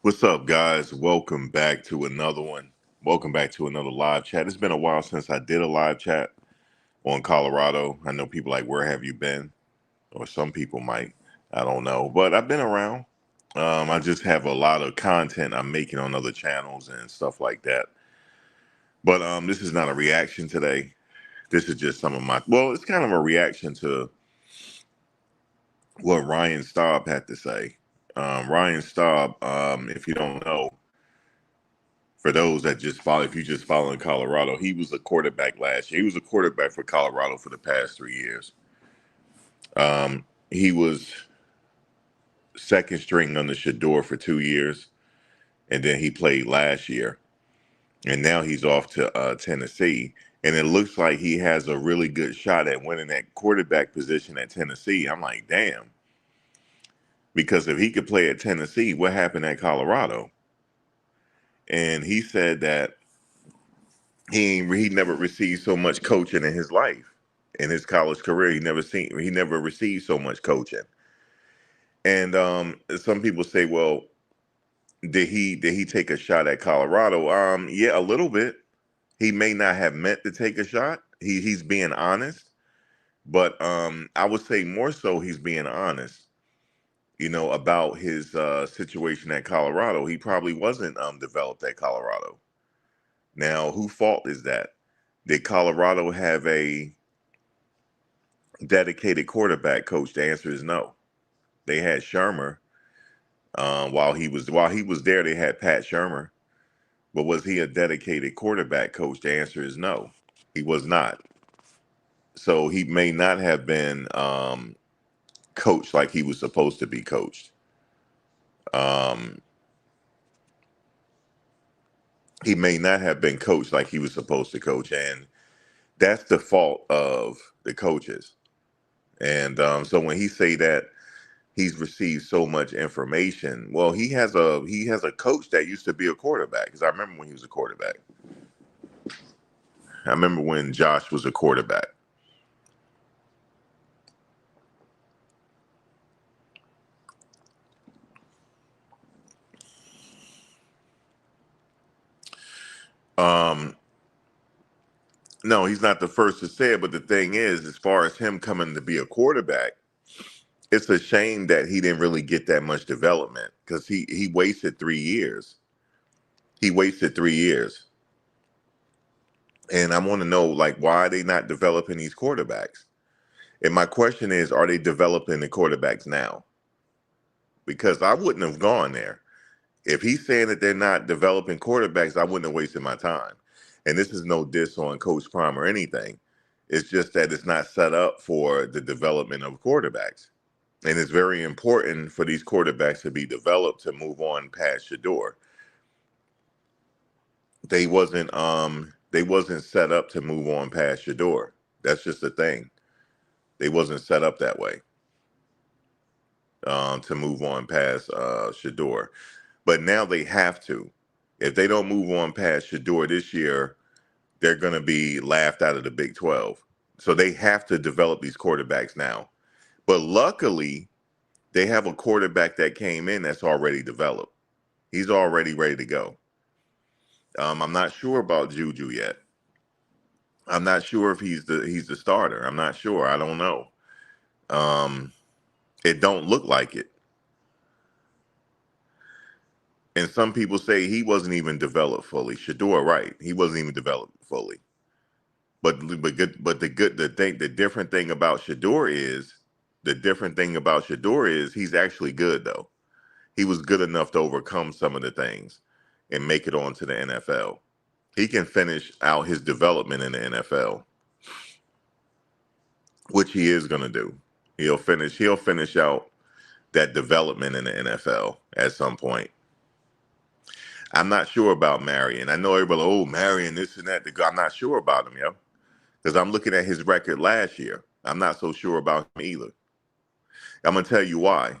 What's up, guys? Welcome back to another one. Welcome back to another live chat. It's been a while since I did a live chat on Colorado. I know people like, where have you been? Or some people might. I don't know. But I've been around. I just have a lot of content I'm making on other channels and stuff like that. But this is not a reaction today. This is just some of my, well, it's kind of a reaction to what Ryan Staub had to say. Ryan Staub, if you don't know, for those that just follow, if you just follow in Colorado, he was a quarterback last year. He was a quarterback for Colorado for the past 3 years. He was second string under Shador for 2 years, and then he played last year. And now he's off to Tennessee. And it looks like he has a really good shot at winning that quarterback position at Tennessee. I'm like, damn. Because if he could play at Tennessee, what happened at Colorado? And he said that he never received so much coaching in his life. In his college career, he never received so much coaching. And some people say, well, did he take a shot at Colorado? Yeah, a little bit. He may not have meant to take a shot. He's being honest, but I would say more so he's being honest. About his situation at Colorado. He probably wasn't developed at Colorado. Now, whose fault is that? Did Colorado have a dedicated quarterback coach? The answer is no. They had Shermer. While he was there, they had Pat Shermer. But was he a dedicated quarterback coach? The answer is no. He was not. So he may not have been coached like he was supposed to be coached. Um, he may not have been coached like he was supposed to coach, and that's the fault of the coaches. And so when he say that he's received so much information, well, he has a coach that used to be a quarterback. Because I remember when he was a quarterback. I remember when Josh was a quarterback. Um, no, he's not the first to say it, but the thing is, as far as him coming to be a quarterback, it's a shame that he didn't really get that much development because he wasted 3 years. He wasted 3 years. And I want to know, like, why are they not developing these quarterbacks? And my question is, are they developing the quarterbacks now? Because I wouldn't have gone there. If he's saying that they're not developing quarterbacks, I wouldn't have wasted my time. And this is no diss on Coach Prime or anything. It's just that it's not set up for the development of quarterbacks. And it's very important for these quarterbacks to be developed to move on past Shador. They wasn't set up to move on past Shador. That's just the thing. They wasn't set up that way to move on past Shador. But now they have to. If they don't move on past Shador this year, they're going to be laughed out of the Big 12. So they have to develop these quarterbacks now. But luckily, they have a quarterback that came in that's already developed. He's already ready to go. I'm not sure about Juju yet. I'm not sure if he's the starter. I'm not sure. I don't know. Um, it don't look like it. And some people say he wasn't even developed fully. Shador, right? He wasn't even developed fully. But the different thing about Shador is he's actually good though. He was good enough to overcome some of the things and make it onto the NFL. He can finish out his development in the NFL, which he is going to do. He'll finish out that development in the NFL at some point. I'm not sure about Marion. I know everybody, oh, Marion, this and that. I'm not sure about him, yo. Because I'm looking at his record last year. I'm not so sure about him either. I'm going to tell you why.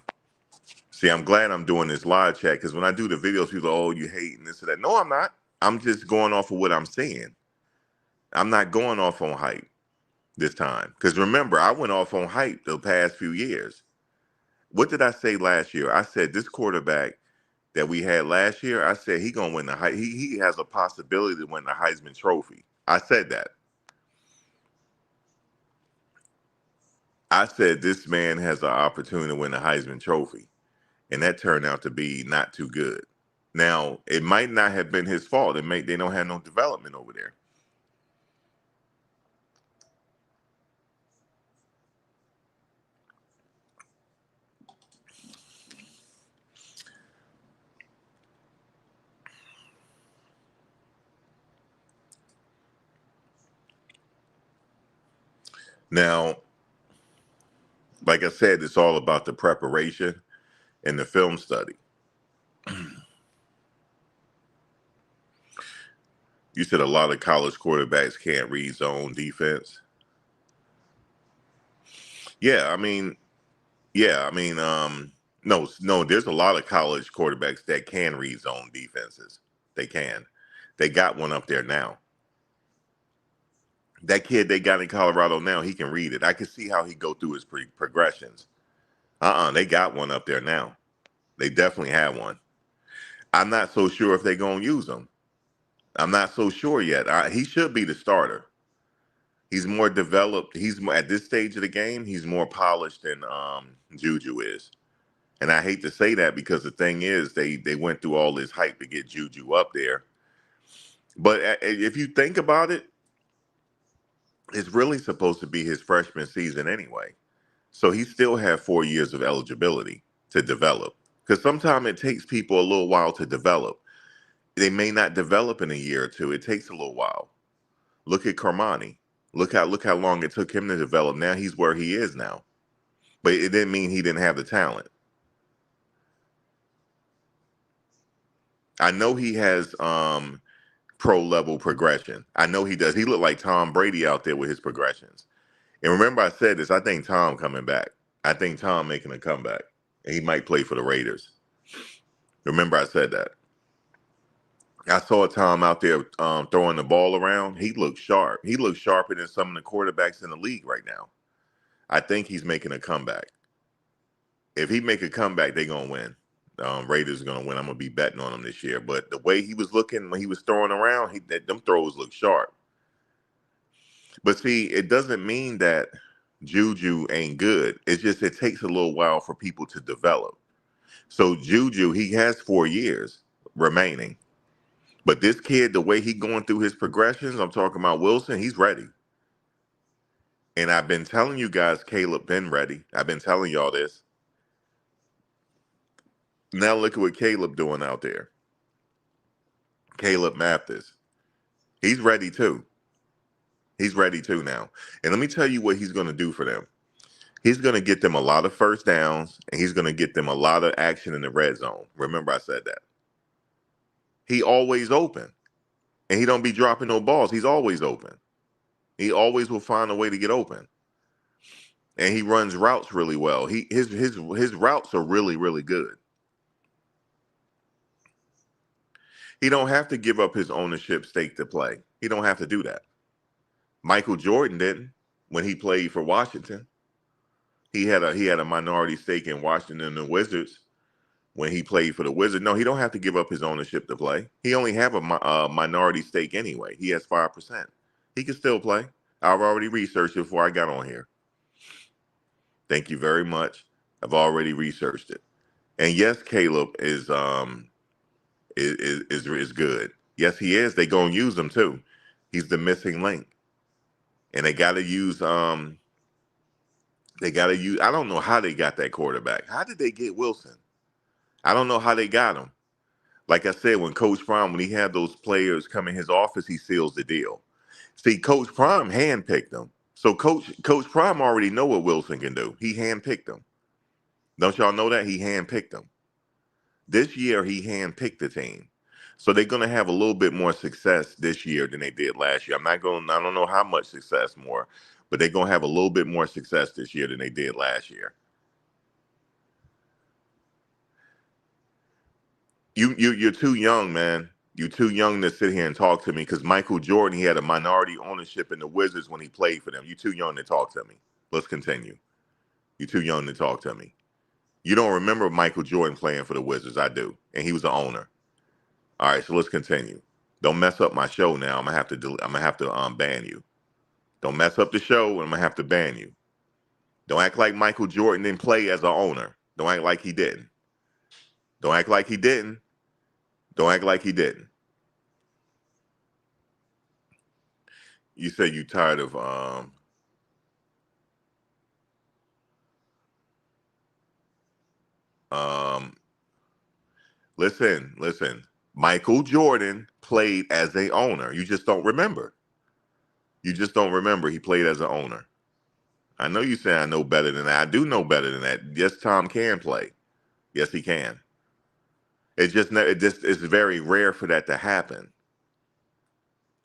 See, I'm glad I'm doing this live chat because when I do the videos, people are, oh, you hate and this and that. No, I'm not. I'm just going off of what I'm seeing. I'm not going off on hype this time. Because remember, I went off on hype the past few years. What did I say last year? I said this quarterback that we had last year, I said he gonna win the he has a possibility to win the Heisman Trophy. I said that. I said this man has an opportunity to win the Heisman Trophy, and that turned out to be not too good. Now, it might not have been his fault. They don't have no development over there. Now, like I said, it's all about the preparation and the film study. You said a lot of college quarterbacks can't read zone defense. Yeah, I mean, yeah, I mean, no, there's a lot of college quarterbacks that can read zone defenses. They can. They got one up there now. That kid they got in Colorado now, he can read it. I can see how he go through his progressions. They got one up there now. They definitely have one. I'm not so sure if they're gonna use him. I'm not so sure yet. He should be the starter. He's more developed. At this stage of the game, he's more polished than Juju is. And I hate to say that because the thing is, they went through all this hype to get Juju up there. But if you think about it, it's really supposed to be his freshman season anyway. So he still have 4 years of eligibility to develop. Because sometimes it takes people a little while to develop. They may not develop in a year or two. It takes a little while. Look at Carmani. Look how long it took him to develop. Now he's where he is now. But it didn't mean he didn't have the talent. I know he has pro level progression. I know he does. He looked like Tom Brady out there with his progressions. And remember I said this, I think Tom coming back. I think Tom making a comeback. And he might play for the Raiders. Remember I said that. I saw Tom out there throwing the ball around. He looks sharp. He looks sharper than some of the quarterbacks in the league right now. I think he's making a comeback. If he make a comeback, they're going to win. Raiders are going to win. I'm going to be betting on him this year. But the way he was looking when he was throwing around, them throws look sharp. But see, it doesn't mean that Juju ain't good. It's just it takes a little while for people to develop. So Juju, he has 4 years remaining. But this kid, the way he going through his progressions, I'm talking about Wilson, he's ready. And I've been telling you guys, Caleb been ready. I've been telling y'all this. Now look at what Caleb doing out there. Caleb Mathis. He's ready too. He's ready too now. And let me tell you what he's going to do for them. He's going to get them a lot of first downs, and he's going to get them a lot of action in the red zone. Remember I said that. He always open. And he don't be dropping no balls. He's always open. He always will find a way to get open. And he runs routes really well. His routes are really, really good. He don't have to give up his ownership stake to play. He don't have to do that. Michael Jordan didn't when he played for Washington. He had a minority stake in Washington and the Wizards when he played for the Wizards. No, he don't have to give up his ownership to play. He only have a minority stake anyway. He has 5%. He can still play. I've already researched it before I got on here. Thank you very much. I've already researched it. And yes, Caleb is good. Yes, he is. They gonna use him too. He's the missing link. And they gotta use I don't know how they got that quarterback. How did they get Wilson? I don't know how they got him. Like I said, when Coach Prime, when he had those players come in his office, he seals the deal. See, Coach Prime handpicked them. So Coach Prime already know what Wilson can do. He handpicked them. Don't y'all know that? He handpicked them. This year, he handpicked the team. So they're going to have a little bit more success this year than they did last year. I don't know how much success more, but they're going to have a little bit more success this year than they did last year. You're too young, man. You're too young to sit here and talk to me because Michael Jordan, he had a minority ownership in the Wizards when he played for them. You're too young to talk to me. Let's continue. You're too young to talk to me. You don't remember Michael Jordan playing for the Wizards. I do. And he was the owner. All right, so let's continue. Don't mess up my show now. I'm gonna have to ban you. Don't mess up the show, and I'm gonna have to ban you. Don't act like Michael Jordan didn't play as an owner. Don't act like he didn't. Don't act like he didn't. Don't act like he didn't. You say you tired of um listen. Michael Jordan played as a owner. You just don't remember. You just don't remember he played as an owner. I know you say I know better than that. I do know better than that. Yes, Tom can play. Yes, he can. It's very rare for that to happen.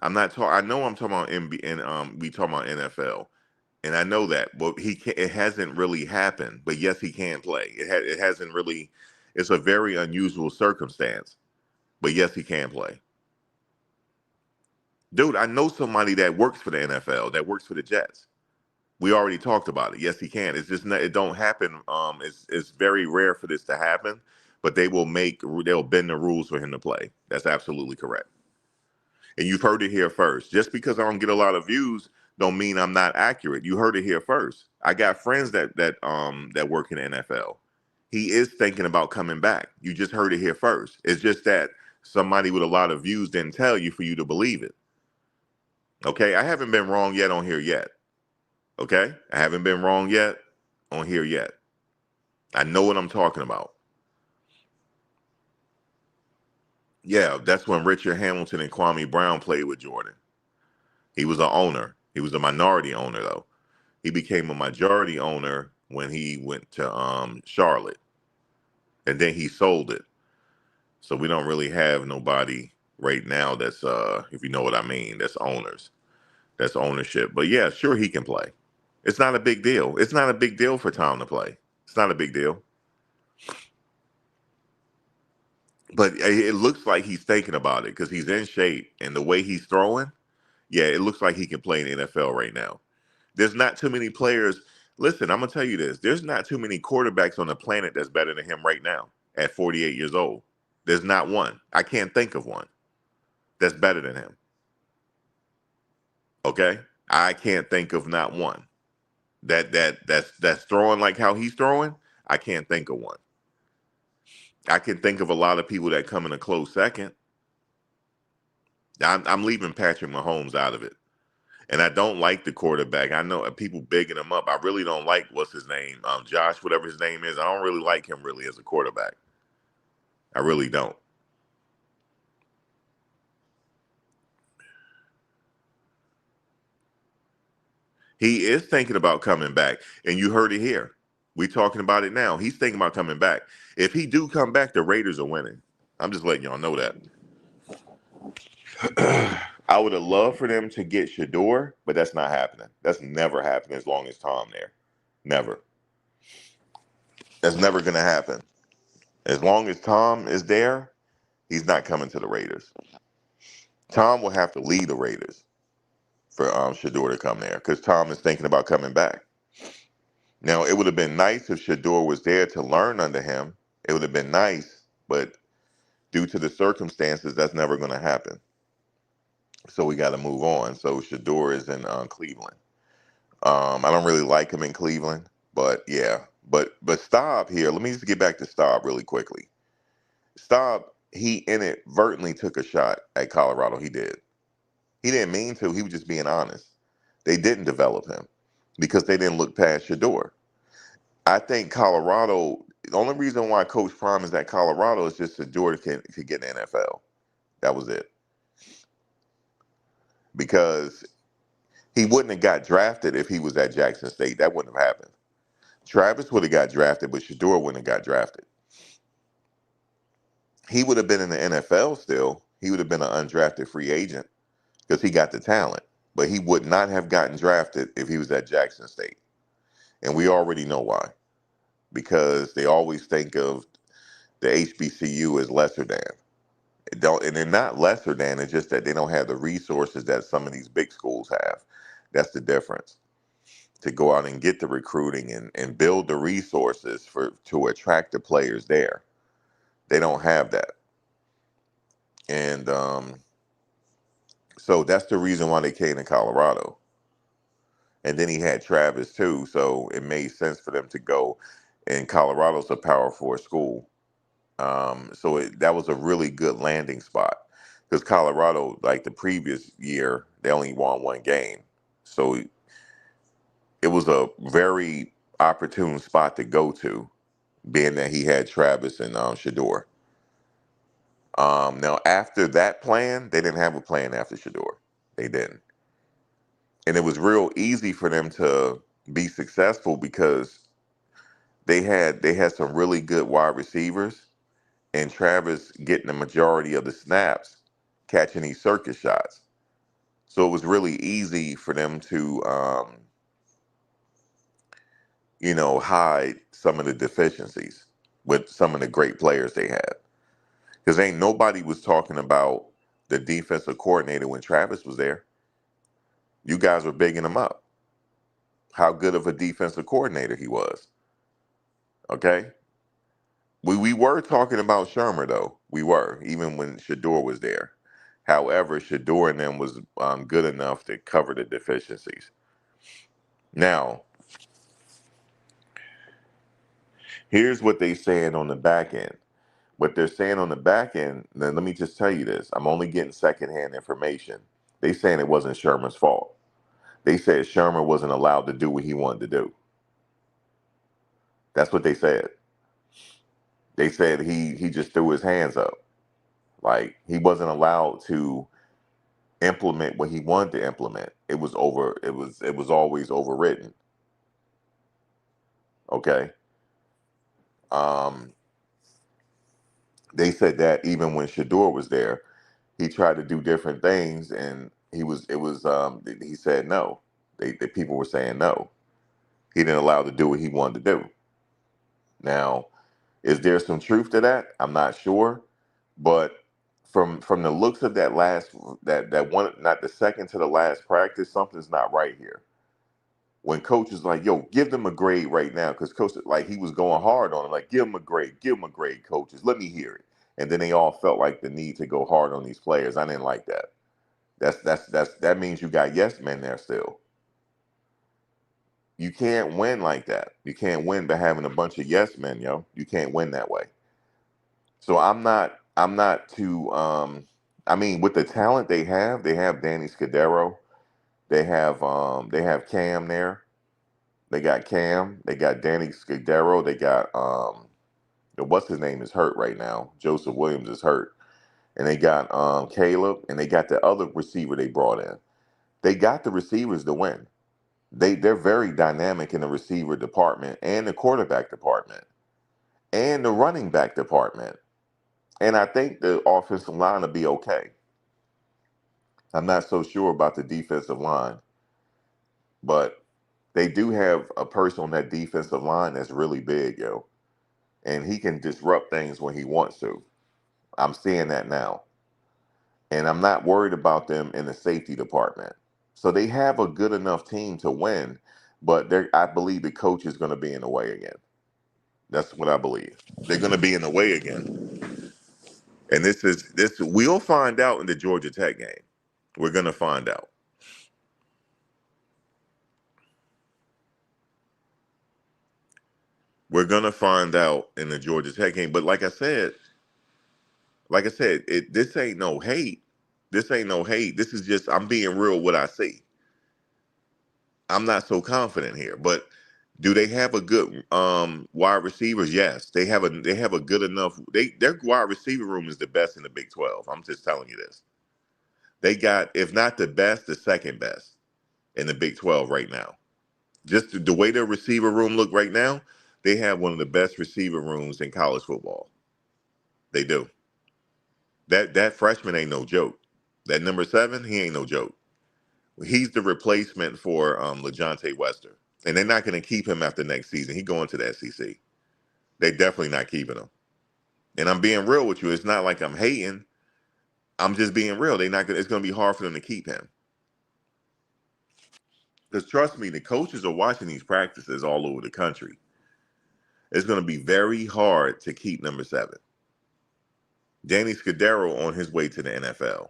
I'm not talking. I know I'm talking about NBA and we talking about NFL, and I know that, but it hasn't really happened. But yes, he can play. It hasn't really. It's a very unusual circumstance, but yes, he can play. Dude, I know somebody that works for the NFL, that works for the Jets. We already talked about it. Yes, he can. It's just not, it don't happen. It's very rare for this to happen, but they'll bend the rules for him to play. That's absolutely correct. And you've heard it here first. Just because I don't get a lot of views, don't mean I'm not accurate. You heard it here first. I got friends that work in the NFL. He is thinking about coming back. You just heard it here first. It's just that somebody with a lot of views didn't tell you for you to believe it. Okay, I haven't been wrong yet on here yet. Okay, I haven't been wrong yet on here yet. I know what I'm talking about. Yeah, that's when Richard Hamilton and Kwame Brown played with Jordan. He was an owner. He was a minority owner though. He became a majority owner when he went to Charlotte, and then he sold it. So we don't really have nobody right now that's if you know what I mean, that's owners, that's ownership. But yeah, sure he can play. It's not a big deal. It's not a big deal for Tom to play. It's not a big deal. But it looks like he's thinking about it because he's in shape and the way he's throwing. Yeah, it looks like he can play in the NFL right now. There's not too many players. Listen, I'm gonna tell you this. There's not too many quarterbacks on the planet that's better than him right now at 48 years old. There's not one. I can't think of one that's better than him. Okay? I can't think of not one. That's throwing like how he's throwing. I can't think of one. I can think of a lot of people that come in a close second. I'm leaving Patrick Mahomes out of it. And I don't like the quarterback. I know people bigging him up. I really don't like what's his name, Josh, whatever his name is. I don't really like him really as a quarterback. I really don't. He is thinking about coming back, and you heard it here. We talking about it now. He's thinking about coming back. If he do come back, the Raiders are winning. I'm just letting y'all know that. I would have loved for them to get Shador, but that's not happening. That's never happening as long as Tom there. Never. That's never gonna happen. As long as Tom is there, he's not coming to the Raiders. Tom will have to lead the Raiders for Shador to come there because Tom is thinking about coming back. Now, it would have been nice if Shador was there to learn under him. It would have been nice, but due to the circumstances, that's never going to happen. So we got to move on. So Shador is in Cleveland. I don't really like him in Cleveland, but yeah. But Staub here. Let me just get back to Staub really quickly. Staub, he inadvertently took a shot at Colorado. He did. He didn't mean to. He was just being honest. They didn't develop him because they didn't look past Shador. I think Colorado. The only reason why Coach Prime is at Colorado is just Shador could get in the NFL. That was it. Because he wouldn't have got drafted if he was at Jackson State. That wouldn't have happened. Travis would have got drafted, but Shador wouldn't have got drafted. He would have been in the NFL still. He would have been an undrafted free agent because he got the talent. But he would not have gotten drafted if he was at Jackson State. And we already know why. Because they always think of the HBCU as lesser than. It don't, and they're not lesser than. It's just that they don't have the resources that some of these big schools have. That's the difference. to go out and get the recruiting and build the resources to attract the players there. They don't have that. And so that's the reason why they came to Colorado. And then he had Travis too, so it made sense for them to go. And Colorado's a Power Four school, so that was a really good landing spot because Colorado, like the previous year, they only won one game, so it was a very opportune spot to go to, being that he had Travis and Shador. Now after that plan, they didn't have a plan after Shador. They didn't, and it was real easy for them to be successful because they had some really good wide receivers, and Travis getting the majority of the snaps, catching these circus shots. So it was really easy for them to, hide some of the deficiencies with some of the great players they had. Because ain't nobody was talking about the defensive coordinator when Travis was there. You guys were bigging him up. How good of a defensive coordinator he was. Okay. We were talking about Shermer though. We were, even when Shador was there. However, Shador and them was good enough to cover the deficiencies. Now, here's what they saying on the back end. What they're saying on the back end, then let me just tell you this. I'm only getting secondhand information. They saying it wasn't Shermer's fault. They said Shermer wasn't allowed to do what he wanted to do. That's what they said. They said he just threw his hands up. Like he wasn't allowed to implement what he wanted to implement. It was always overwritten. Okay. Um, they said that even when Shador was there, he tried to do different things, and he said no. The people were saying no. He didn't allow to do what he wanted to do. Now, is there some truth to that? I'm not sure, but from the looks of that one, not the second to the last practice, something's not right here. When coach is like, "Yo, give them a grade right now," because coach, like, he was going hard on him, like, give them a grade, coaches, let me hear it. And then they all felt like the need to go hard on these players. I didn't like that. That means you got yes men there still. You can't win like that. You can't win by having a bunch of yes men, yo. You can't win that way. So I'm not too I mean, with the talent they have Danny Scudero, they have Cam there. They got Cam, they got Danny Scudero, they got what's his name is hurt right now. Joseph Williams is hurt. And they got Caleb, and they got the other receiver they brought in. They got the receivers to win. They're very dynamic in the receiver department and the quarterback department and the running back department. And I think the offensive line will be okay. I'm not so sure about the defensive line, but they do have a person on that defensive line that's really big, yo. And he can disrupt things when he wants to. I'm seeing that now. And I'm not worried about them in the safety department. So they have a good enough team to win, but I believe the coach is going to be in the way again. That's what I believe. They're going to be in the way again. And this we'll find out in the Georgia Tech game. We're going to find out. We're going to find out in the Georgia Tech game, but like I said, this ain't no hate. This ain't no hate. This is just I'm being real what I see. I'm not so confident here, but do they have a good wide receivers? Yes, they have a good enough. Their wide receiver room is the best in the Big 12. I'm just telling you this. They got, if not the best, the second best in the Big 12 right now. Just the way their receiver room look right now, they have one of the best receiver rooms in college football. They do. That freshman ain't no joke. That number 7, he ain't no joke. He's the replacement for LeJontay Wester. And they're not going to keep him after next season. He going to the SEC. They definitely not keeping him. And I'm being real with you. It's not like I'm hating. I'm just being real. They not. It's going to be hard for them to keep him. Because trust me, the coaches are watching these practices all over the country. It's going to be very hard to keep number 7. Danny Scudero on his way to the NFL.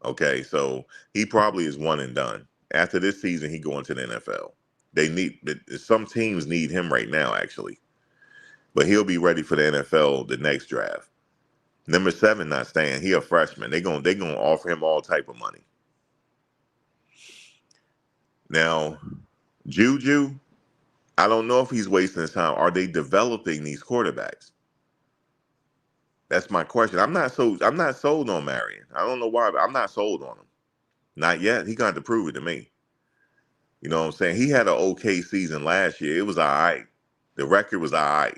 Okay, so he probably is one and done. After this season, he going to the NFL. They need some teams need him right now, actually, but he'll be ready for the NFL the next draft. Number 7 not staying. He a freshman. They gonna offer him all type of money. Now, Juju, I don't know if he's wasting his time. Are they developing these quarterbacks? That's my question. I'm not sold on Marion. I don't know why, but I'm not sold on him. Not yet. He got to prove it to me. You know what I'm saying? He had an okay season last year. It was all right. The record was all right.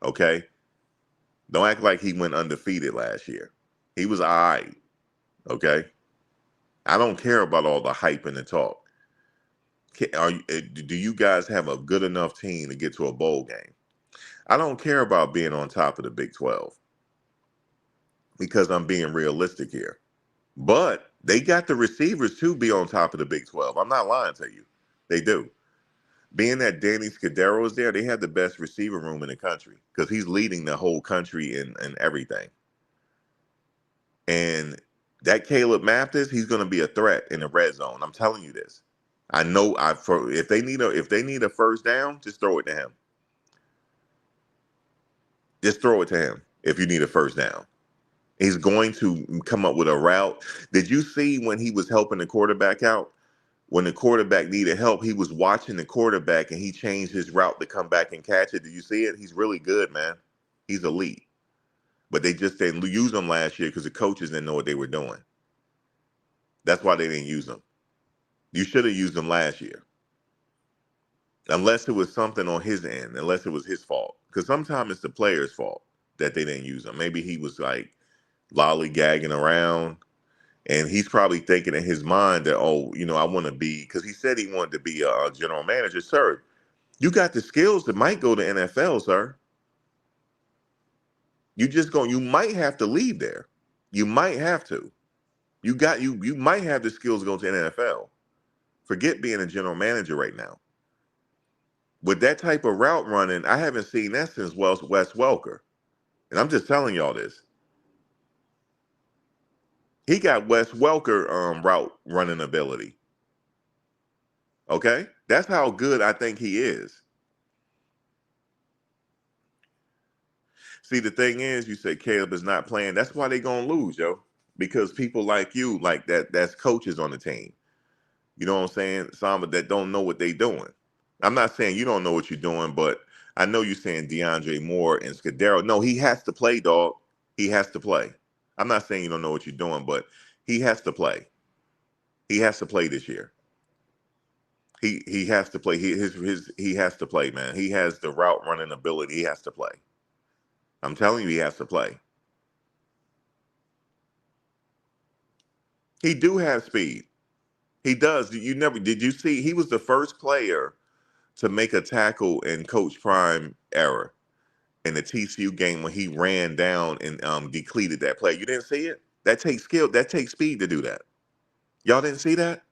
Okay? Don't act like he went undefeated last year. He was all right. Okay? I don't care about all the hype and the talk. Do you guys have a good enough team to get to a bowl game? I don't care about being on top of the Big 12 because I'm being realistic here. But they got the receivers to be on top of the Big 12. I'm not lying to you. They do. Being that Danny Scudero is there, they have the best receiver room in the country because he's leading the whole country in everything. And that Caleb Mathis, he's going to be a threat in the red zone. I'm telling you this. I know. If they need a first down, just throw it to him. Just throw it to him if you need a first down. He's going to come up with a route. Did you see when he was helping the quarterback out? When the quarterback needed help, he was watching the quarterback and he changed his route to come back and catch it. Did you see it? He's really good, man. He's elite. But they just didn't use him last year because the coaches didn't know what they were doing. That's why they didn't use him. You should have used him last year. Unless it was something on his end, unless it was his fault. Because sometimes it's the player's fault that they didn't use him. Maybe he was like lollygagging around. And he's probably thinking in his mind that, oh, I want to be, because he said he wanted to be a general manager. Sir, you got the skills that might go to NFL, sir. You might have to leave there. You might have to. You might have the skills to go to the NFL. Forget being a general manager right now. With that type of route running, I haven't seen that since Wes Welker. And I'm just telling y'all this. He got Wes Welker route running ability. Okay? That's how good I think he is. See, the thing is, you said Caleb is not playing. That's why they're going to lose, yo. Because people like you, like that's coaches on the team. You know what I'm saying? Some that don't know what they're doing. I'm not saying you don't know what you're doing, but I know you're saying DeAndre Moore and Scudero. No, he has to play, dog. He has to play. I'm not saying you don't know what you're doing, but he has to play. He has to play this year. He has to play. He has to play, man. He has the route running ability. He has to play. I'm telling you, he has to play. He do have speed. He does. Did you see he was the first player to make a tackle in Coach Prime era in the TCU game when he ran down and depleted that play. You didn't see it? That takes skill. That takes speed to do that. Y'all didn't see that?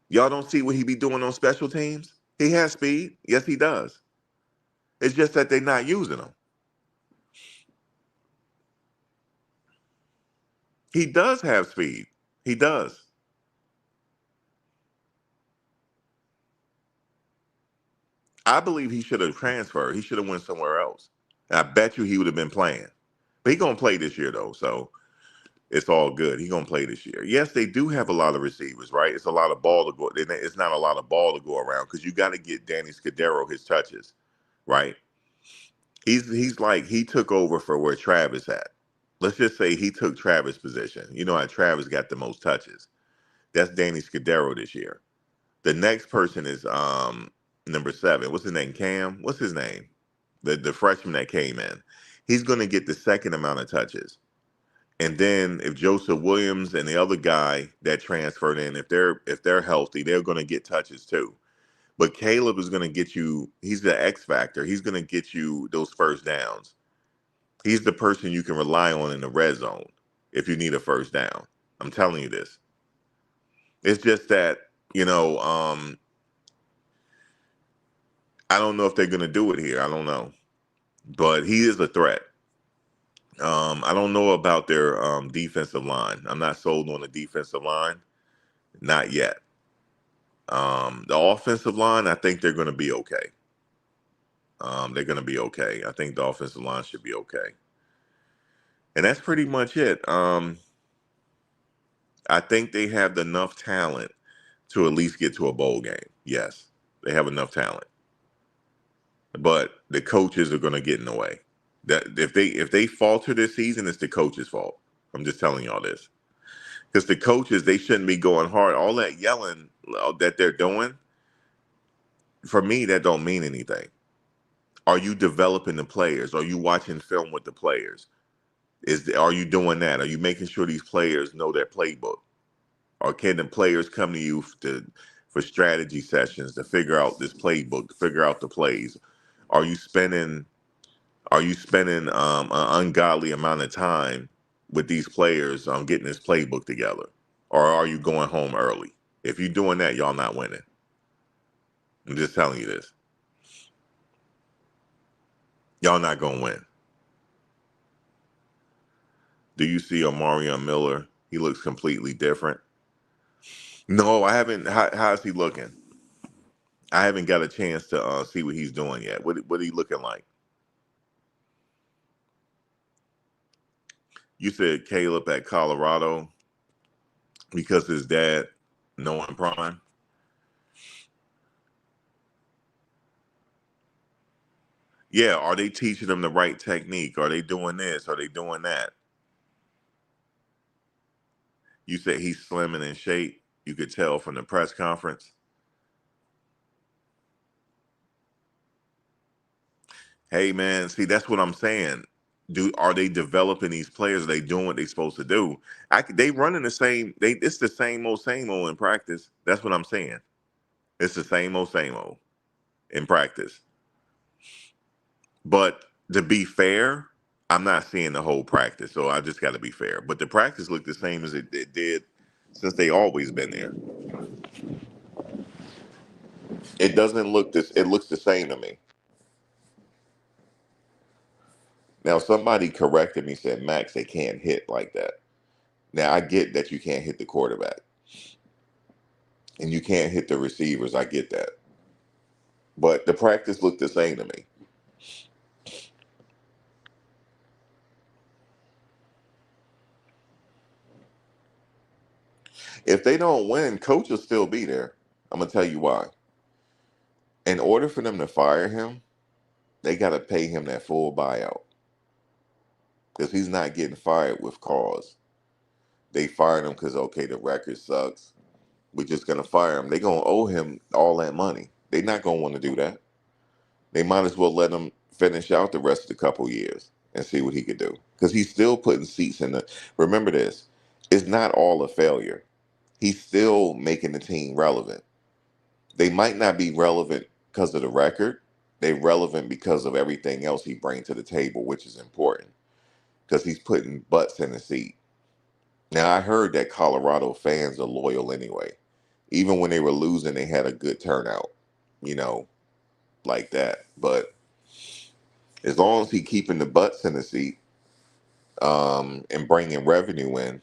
Y'all don't see what he be doing on special teams? He has speed. Yes, he does. It's just that they're not using him. He does have speed. He does. I believe he should have transferred. He should have went somewhere else. And I bet you he would have been playing. But he gonna play this year though, so it's all good. He gonna play this year. Yes, they do have a lot of receivers, right? It's a lot of ball to go. It's not a lot of ball to go around because you got to get Danny Scudero his touches, right? He's like he took over for where Travis had. Let's just say he took Travis' position. You know how Travis got the most touches. That's Danny Scudero this year. The next person is number 7. What's his name? Cam. What's his name? The freshman that came in. He's going to get the second amount of touches. And then if Joseph Williams and the other guy that transferred in, if they're healthy, they're going to get touches too. But Caleb is going to get you. He's the X factor. He's going to get you those first downs. He's the person you can rely on in the red zone if you need a first down. I'm telling you this. It's just that You know, I don't know if they're going to do it here. I don't know, but he is a threat. I don't know about their defensive line. I'm not sold on the defensive line, not yet. The offensive line, I think they're going to be okay. They're going to be okay. I think the offensive line should be okay, and that's pretty much it. I think they have enough talent to at least get to a bowl game. Yes, they have enough talent, but the coaches are going to get in the way. That if they falter this season, it's the coach's fault. I'm just telling y'all this because the coaches, they shouldn't be going hard. All that yelling that they're doing, for me, that don't mean anything. Are you developing the players? Are you watching film with the players? Are you doing that? Are you making sure these players know their playbook? Or can the players come to you for strategy sessions to figure out this playbook, to figure out the plays? Are you spending an ungodly amount of time with these players getting this playbook together? Or are you going home early? If you're doing that, y'all not winning. I'm just telling you this. Y'all not gonna win. Do you see Omarion Miller? He looks completely different. No, I haven't. How's he looking? I haven't got a chance to see what he's doing yet. What he looking like? You said Caleb at Colorado because his dad knowing Prime. Yeah, are they teaching them the right technique? Are they doing this? Are they doing that? You said he's slim and in shape. You could tell from the press conference. Hey man, see that's what I'm saying. Are they developing these players? Are they doing what they're supposed to do? They running the same. It's the same old in practice. That's what I'm saying. It's the same old in practice. But to be fair, I'm not seeing the whole practice, so I just got to be fair. But the practice looked the same as it did since they always been there. It doesn't look this. It looks the same to me. Now somebody corrected me, said Max, they can't hit like that. Now I get that you can't hit the quarterback and you can't hit the receivers. I get that, but the practice looked the same to me. If they don't win, coach will still be there. I'm gonna tell you why. In order for them to fire him, they got to pay him that full buyout because he's not getting fired with cause. They fired him because okay, the record sucks. We're just gonna fire him. They're gonna owe him all that money. They're not gonna want to do that. They might as well let him finish out the rest of the couple years and see what he could do. Because he's still putting seats in the. Remember this, it's not all a failure. He's still making the team relevant. They might not be relevant because of the record. They're relevant because of everything else he brings to the table, which is important. Because he's putting butts in the seat. Now I heard that Colorado fans are loyal anyway. Even when they were losing, they had a good turnout, you know, like that. But as long as he keeping the butts in the seat and bringing revenue in,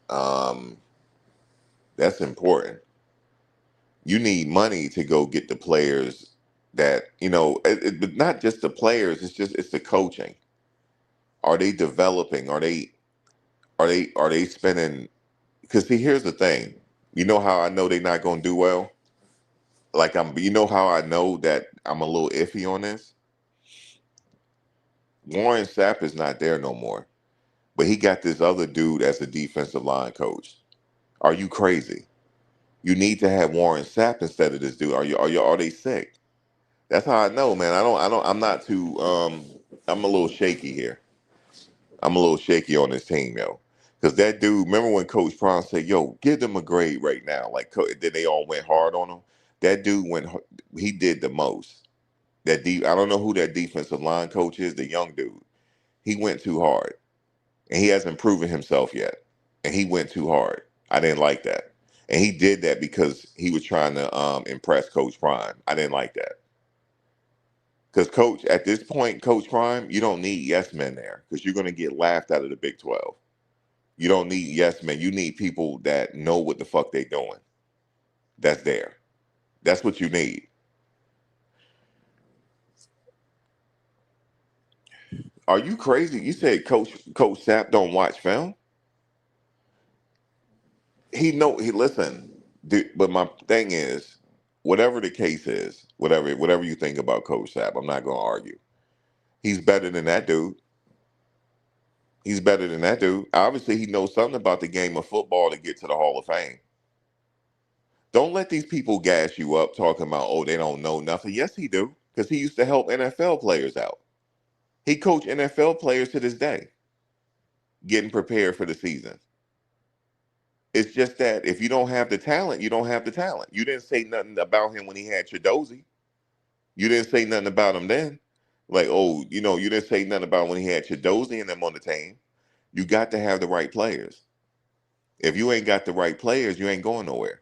um, that's important. You need money to go get the players that but not just the players. It's the coaching. Are they developing? Are they spending? Because see, here's the thing. You know how I know they're not going to do well. Like you know how I know that I'm a little iffy on this. Warren Sapp is not there no more, but he got this other dude as a defensive line coach. Are you crazy? You need to have Warren Sapp instead of this dude. Are they sick? That's how I know, man. I'm not too I'm a little shaky here. I'm a little shaky on this team, yo. Because that dude, remember when Coach Prime said, yo, give them a grade right now? Like, then they all went hard on him. That dude he did the most. I don't know who that defensive line coach is, the young dude. He went too hard. And he hasn't proven himself yet. And he went too hard. I didn't like that. And he did that because he was trying to impress Coach Prime. I didn't like that. Because Coach, at this point, Coach Prime, you don't need yes men there because you're going to get laughed out of the Big 12. You don't need yes men. You need people that know what the fuck they doing. That's there. That's what you need. Are you crazy? You said Coach Sapp don't watch film? He listen. But my thing is, whatever the case is, whatever you think about Coach Sapp, I'm not going to argue. He's better than that dude. He's better than that dude. Obviously, he knows something about the game of football to get to the Hall of Fame. Don't let these people gas you up talking about, oh, they don't know nothing. Yes, he do, because he used to help NFL players out. He coached NFL players to this day, getting prepared for the season. It's just that if you don't have the talent, you don't have the talent. You didn't say nothing about him when he had Chidozie. You didn't say nothing about him then. Like, oh, you didn't say nothing about when he had Chidozie and them on the team. You got to have the right players. If you ain't got the right players, you ain't going nowhere.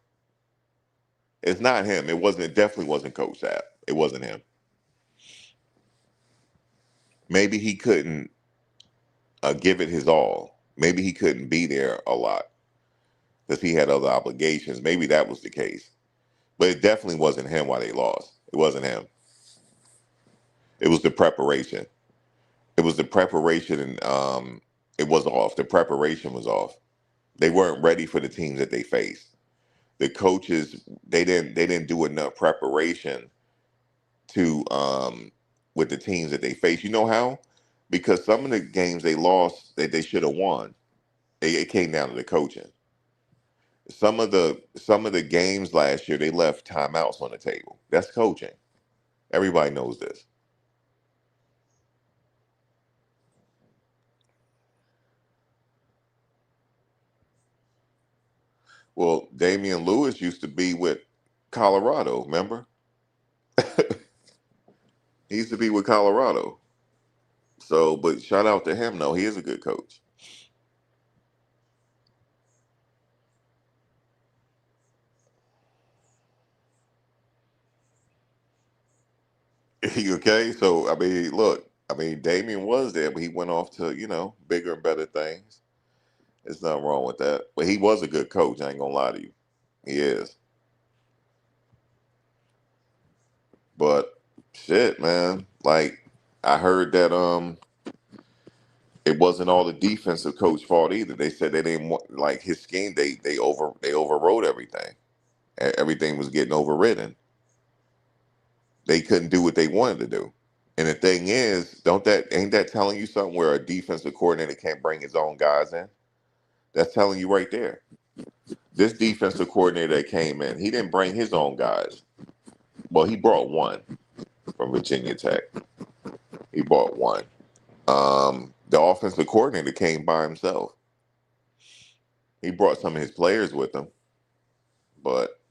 It's not him. It definitely wasn't Coach Sapp. It wasn't him. Maybe he couldn't give it his all. Maybe he couldn't be there a lot because he had other obligations. Maybe that was the case. But it definitely wasn't him why they lost. It wasn't him. It was the preparation. It was the preparation, and it was off. The preparation was off. They weren't ready for the teams that they faced. The coaches they didn't do enough preparation to with the teams that they faced. You know how? Because some of the games they lost that they should have won. It came down to the coaching. Some of the games last year they left timeouts on the table. That's coaching. Everybody knows this. Well, Damian Lewis used to be with Colorado, remember? He used to be with Colorado. So, but shout out to him though. He is a good coach. Okay, so I mean, look, I mean, Damian was there, but he went off to bigger and better things. There's nothing wrong with that. But he was a good coach. I ain't gonna lie to you. He is. But shit, man. Like I heard that it wasn't all the defensive coach fault either. They said they didn't want like his scheme. They overrode everything. Everything was getting overridden. They couldn't do what they wanted to do. And the thing is, don't that ain't that telling you something where a defensive coordinator can't bring his own guys in? That's telling you right there. This defensive coordinator that came in, he didn't bring his own guys. Well, he brought one from Virginia Tech. He brought one. The offensive coordinator came by himself. He brought some of his players with him, but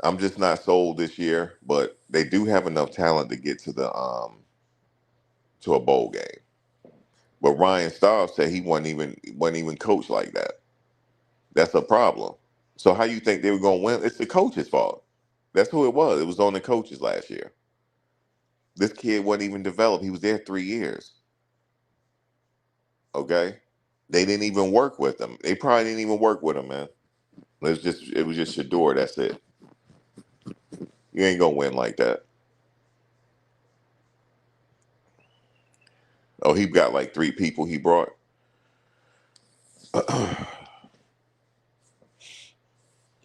I'm just not sold this year. But they do have enough talent to get to the to a bowl game. But Ryan Staub said he wasn't even coached like that. That's a problem. So how you think they were going to win? It's the coach's fault. That's who it was. It was on the coaches last year. This kid wasn't even developed. He was there 3 years. Okay, they didn't even work with him. They probably didn't even work with him, man. It was just Shador. That's it. You ain't gonna win like that. Oh, he got like 3 people he brought.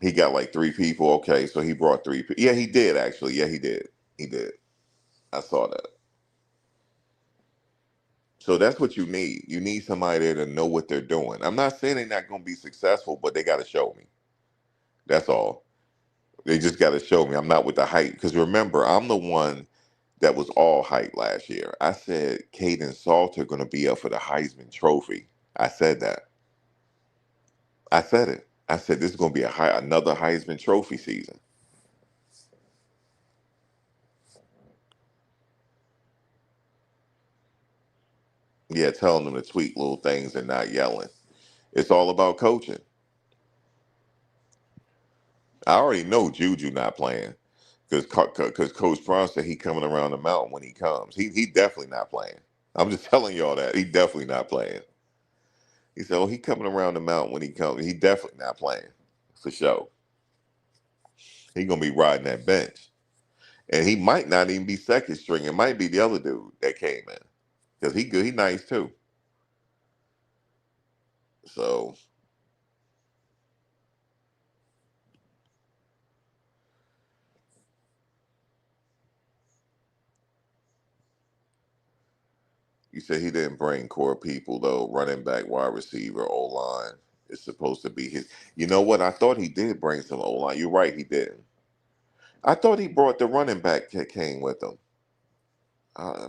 He got like 3 people. Okay, so he brought 3 people. Yeah, he did actually. Yeah, he did. He did. I saw that. So that's what you need. You need somebody there to know what they're doing. I'm not saying they're not going to be successful, but they got to show me. That's all. They just got to show me. I'm not with the hype. Because remember, I'm the one that was all hype last year. I said Caden Salter going to be up for the Heisman Trophy. I said that. I said it. I said this is going to be another Heisman Trophy season. Yeah, telling them to tweak little things and not yelling. It's all about coaching. I already know Juju not playing because Coach Prime said he coming around the mountain when he comes. He definitely not playing. I'm just telling y'all that he definitely not playing. He said, "Oh, he coming around the mountain when he comes. He definitely not playing for sure. He gonna be riding that bench, and he might not even be second string. It might be the other dude that came in because he good. He nice too. So you said he didn't bring core people though. Running back, wide receiver, O line. It's supposed to be his. You know what? I thought he did bring some O line. You're right. He didn't. I thought he brought the running back that came with him.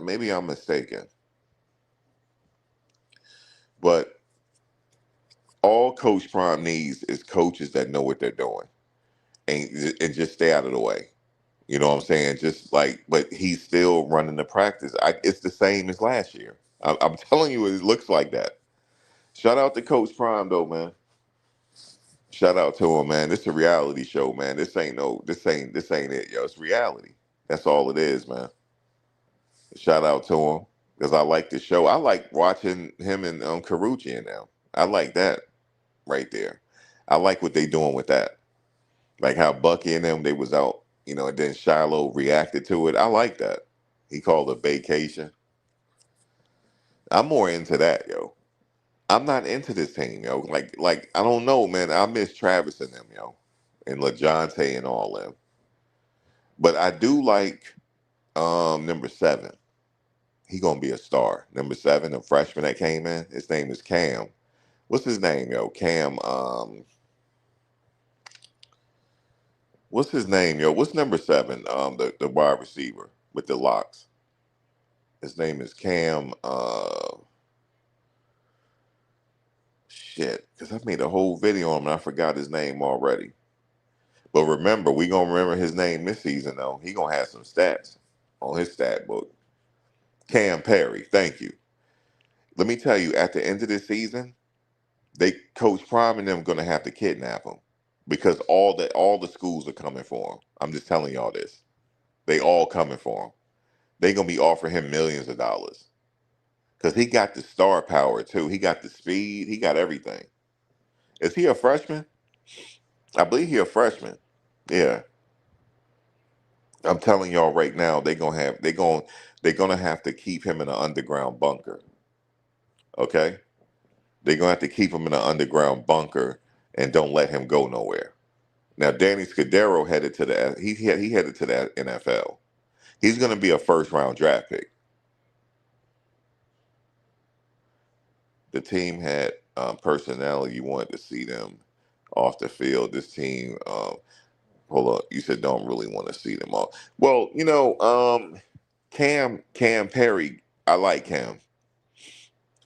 Maybe I'm mistaken. But all Coach Prime needs is coaches that know what they're doing and just stay out of the way. You know what I'm saying? Just like, but he's still running the practice. It's the same as last year. I'm telling you, it looks like that. Shout out to Coach Prime though, man. Shout out to him, man. This is a reality show, man. This ain't it, yo. It's reality. That's all it is, man. Shout out to him because I like the show. I like watching him and Carucci in now. I like that right there. I like what they doing with that. Like how Bucky and them they was out, and then Shiloh reacted to it. I like that. He called it vacation. I'm more into that, yo. I'm not into this team, yo. Like I don't know, man. I miss Travis and them, yo, and LaJonte and all them. But I do like number 7. He gonna be a star. Number 7, the freshman that came in. His name is Cam. What's his name, yo? Cam. What's his name, yo? What's number 7? The wide receiver with the locks. His name is Cam. Shit, because I made a whole video on him and I forgot his name already. But remember, we gonna remember his name this season though. He gonna have some stats on his stat book. Cam Perry, thank you. Let me tell you, at the end of this season, they Coach Prime and them gonna have to kidnap him because all the schools are coming for him. I'm just telling y'all this. They all coming for him. They gonna be offering him millions of dollars because he got the star power too. He got the speed. He got everything. Is he a freshman? I believe he a freshman. Yeah, I'm telling y'all right now, they're gonna have to keep him in an underground bunker. Okay, they're gonna have to keep him in an underground bunker and don't let him go nowhere. Now, Danny Scudero he headed to the NFL. He's gonna be a first round draft pick. The team had personality. You wanted to see them off the field. This team, hold on, you said don't really want to see them off. Well, Cam Perry. I like Cam.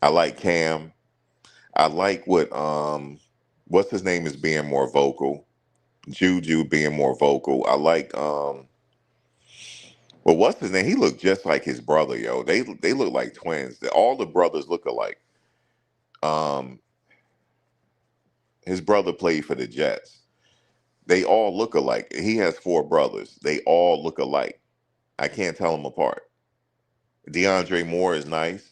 I like Cam. I like what's his name is being more vocal. Juju being more vocal. I like well, what's his name? He looked just like his brother, yo. They look like twins. All the brothers look alike. Um, his brother played for the Jets. They all look alike. He has 4 brothers. They all look alike. I can't tell them apart. DeAndre Moore is nice,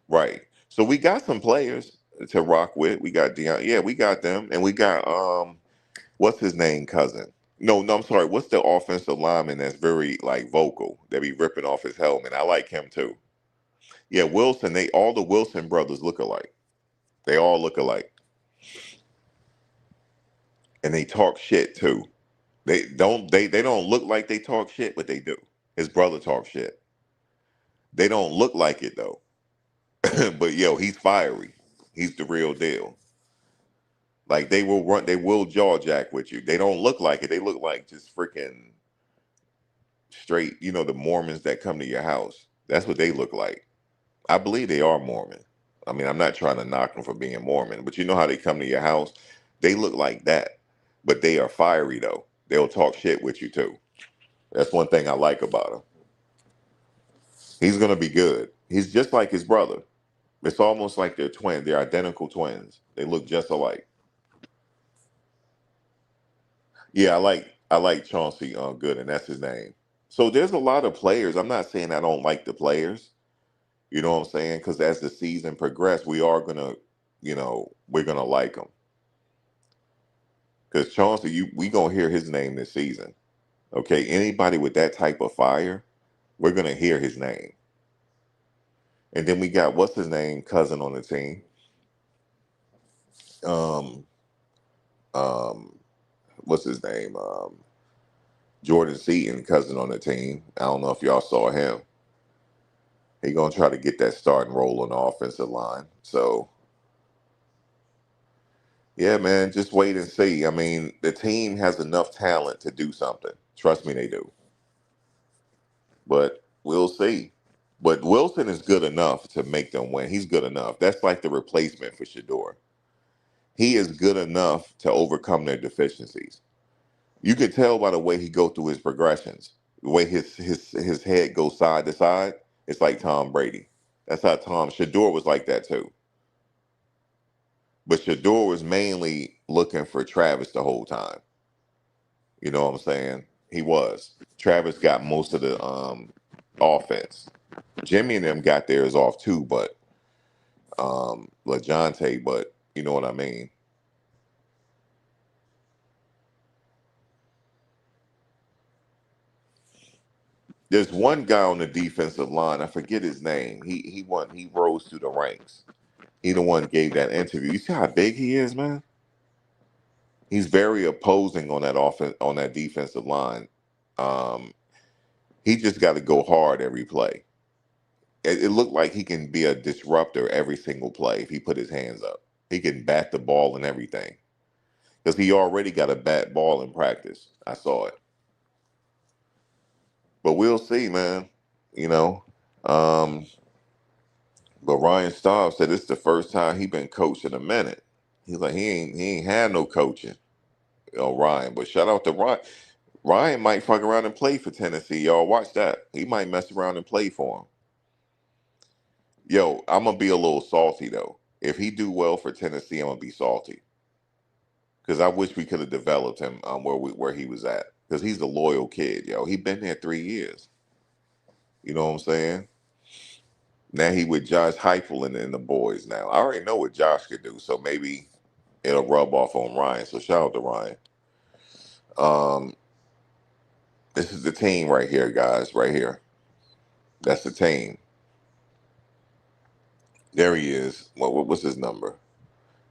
right? So we got some players to rock with. We got yeah, we got them, and we got what's his name, cousin? No, no, I'm sorry. What's the offensive lineman that's very like vocal? That be ripping off his helmet. I like him too. Yeah, Wilson. All the Wilson brothers look alike. They all look alike, and they talk shit too. They don't look like they talk shit, but they do. His brother talks shit. They don't look like it though. But yo, he's fiery. He's the real deal. Like they will jaw jack with you. They don't look like it. They look like just freaking straight, the Mormons that come to your house. That's what they look like. I believe they are Mormon. I mean, I'm not trying to knock them for being Mormon, but you know how they come to your house? They look like that. But they are fiery though. They'll talk shit with you too. That's one thing I like about him. He's gonna be good. He's just like his brother. It's almost like they're twins. They're identical twins. They look just alike. Yeah, I like Chauncey Good, and that's his name. So there's a lot of players. I'm not saying I don't like the players. You know what I'm saying? Because as the season progresses, we are gonna, we're gonna like him. Because Chauncey, we gonna hear his name this season. Okay, anybody with that type of fire, we're gonna hear his name. And then we got what's his name, cousin on the team. Um, um, what's his name? Jordan Seaton, cousin on the team. I don't know if y'all saw him. He gonna try to get that starting role on the offensive line. So yeah, man, just wait and see. I mean, the team has enough talent to do something. Trust me, they do. But we'll see. But Wilson is good enough to make them win. He's good enough. That's like the replacement for Shador. He is good enough to overcome their deficiencies. You can tell by the way he go through his progressions, the way his head goes side to side. It's like Tom Brady. That's how Tom Shador was like that too. But Shador was mainly looking for Travis the whole time. You know what I'm saying? He was. Travis got most of the offense. Jimmy and them got theirs off too, but LaJohntay, but you know what I mean. There's one guy on the defensive line. I forget his name. He rose through the ranks. He the one gave that interview. You see how big he is, man? He's very opposing on that defensive line. Um, he just got to go hard every play. It looked like he can be a disruptor every single play if he put his hands up. He can bat the ball and everything because he already got a bat ball in practice. I saw it, but we'll see, man. You know, um, but Ryan Staub said it's the first time he been coached in a minute. He's like he ain't had no coaching. Ryan, but shout out to Ryan. Ryan might fuck around and play for Tennessee. Y'all watch that. He might mess around and play for him. Yo, I'm gonna be a little salty though. If he do well for Tennessee, I'm gonna be salty because I wish we could have developed him where he was at because he's a loyal kid. Yo, he been there 3 years. You know what I'm saying? Now he with Josh Heupel and the boys. Now I already know what Josh could do, so maybe it'll rub off on Ryan. So shout out to Ryan. Um, this is the team right here, guys. Right here. That's the team. There he is. What's his number?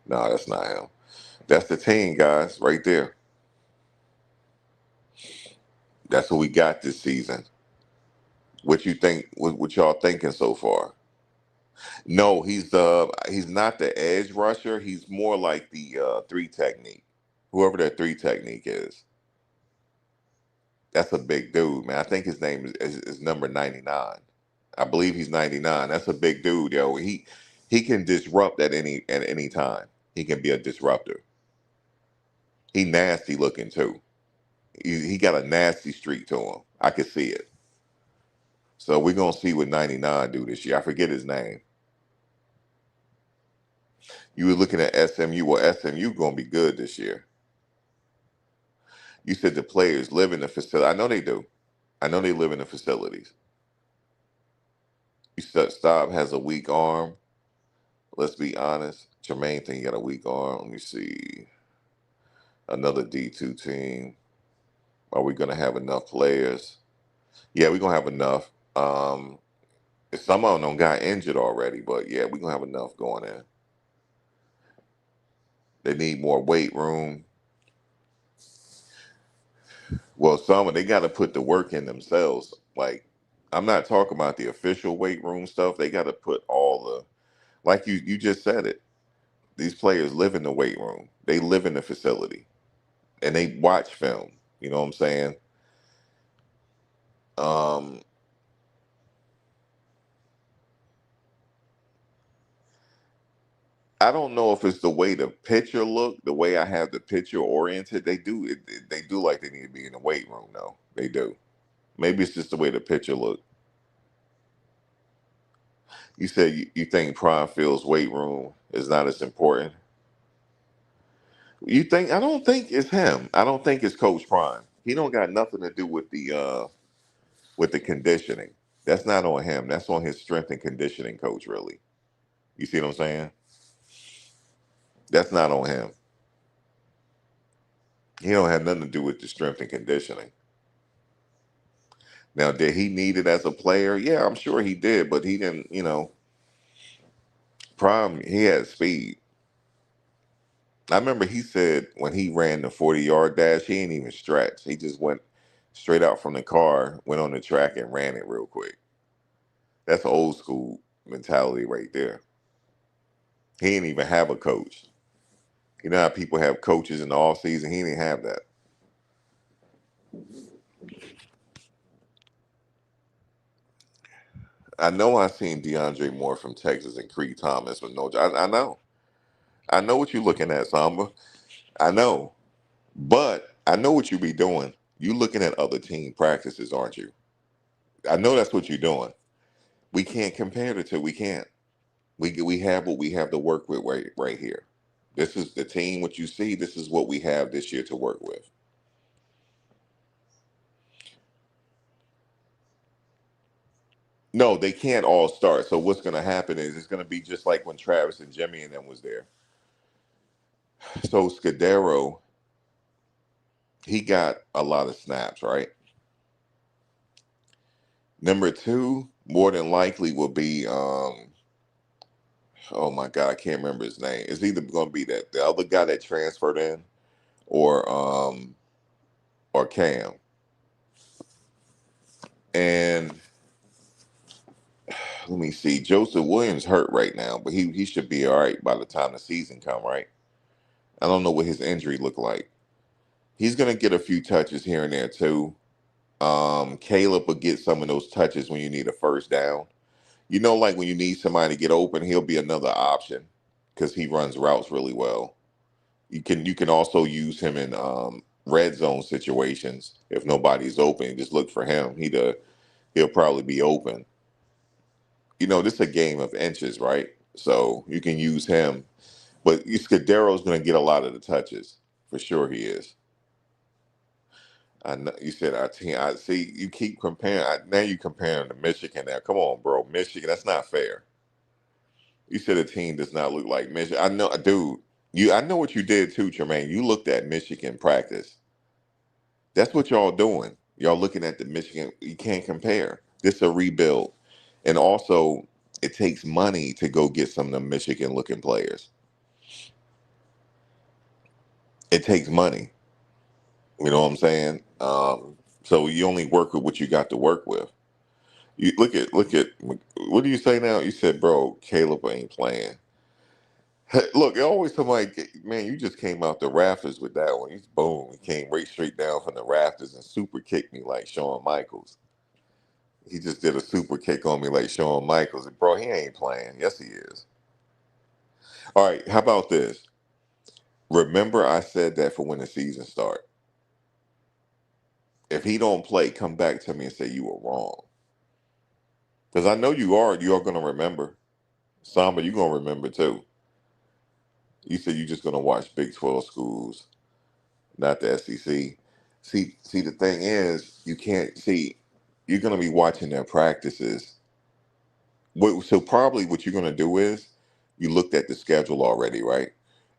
No, that's not him. That's the team, guys. Right there. That's what we got this season. What you think? What y'all thinking so far? No, he's not the edge rusher. He's more like the three technique. Whoever that three technique is, that's a big dude, man. I think his name is number 99. I believe he's 99. That's a big dude, yo. He can disrupt at any time. He can be a disruptor. He nasty looking too. He got a nasty streak to him. I could see it. So we're gonna see what 99 do this year. I forget his name. You were looking at SMU. Well, SMU gonna be good this year. You said the players live in the facility. I know they do. I know they live in the facilities. You said Staub has a weak arm. Let's be honest. Jermaine think he got a weak arm. Let me see. Another D2 team. Are we gonna have enough players? Yeah, we're gonna have enough. Some of them got injured already, but yeah, we're gonna have enough going in. They need more weight room. Well, some of they got to put the work in themselves. Like, I'm not talking about the official weight room stuff. They got to put all the, like you just said it. These players live in the weight room. They live in the facility, and they watch film. You know what I'm saying? Um, I don't know if it's the way the picture look, the way I have the picture oriented. They do like they need to be in the weight room. though. They do. Maybe it's just the way the picture look. You said you think Prime Field's weight room is not as important. You think? I don't think it's him. I don't think it's Coach Prime. He don't got nothing to do with the conditioning. That's not on him. That's on his strength and conditioning coach. Really, you see what I'm saying? That's not on him. He don't have nothing to do with the strength and conditioning. Now, did he need it as a player? Yeah, I'm sure he did, but he didn't. Prime. He had speed. I remember he said when he ran the 40-yard dash, he ain't even stretch. He just went straight out from the car, went on the track, and ran it real quick. That's old school mentality right there. He didn't even have a coach. You know how people have coaches in the off season? He didn't have that. I know I seen DeAndre Moore from Texas and Creed Thomas with no job. I know. I know what you're looking at, Samba. I know. But I know what you be doing. You looking at other team practices, aren't you? I know that's what you're doing. We can't compare the two. We can't. We have what we have to work with right here. This is the team. What you see, this is what we have this year to work with. No, they can't all start. So what's going to happen is it's going to be just like when Travis and Jimmy and them was there. So Scudero, he got a lot of snaps, right? Number two, more than likely will be oh my God, I can't remember his name. It's either going to be that the other guy that transferred in or um or Cam. And let me see. Joseph Williams hurt right now, but he should be all right by the time the season come, right? I don't know what his injury look like. He's gonna get a few touches here and there too. Caleb will get some of those touches when you need a first down. You know, like when you need somebody to get open, he'll be another option because he runs routes really well. You can also use him in red zone situations if nobody's open. Just look for him. He'll probably be open. This is a game of inches, right? So you can use him, but Scudero's going to get a lot of the touches for sure. He is. I know you said our team. I see you keep comparing. Now you comparing to Michigan. Now, come on, bro, Michigan. That's not fair. You said a team does not look like Michigan. I know, dude. I know what you did too, Tremaine. You looked at Michigan practice. That's what y'all doing. Y'all looking at the Michigan. You can't compare. This a rebuild, and also it takes money to go get some of the Michigan looking players. It takes money. You know what I'm saying? So you only work with what you got to work with. You look at what do you say now? You said, bro, Caleb ain't playing. Look, always somebody, man, you just came out the rafters with that one. He's boom, he came right straight down from the rafters and super kicked me like Shawn Michaels. He just did a super kick on me like Shawn Michaels. And bro, he ain't playing. Yes, he is. All right, how about this? Remember I said that for when the season start. If he don't play, come back to me and say you were wrong. Because I know you are going to remember. Samba, you're going to remember too. You said you're just going to watch Big 12 schools, not the SEC. See, the thing is, you can't see, you're going to be watching their practices. So probably what you're going to do is you looked at the schedule already, right?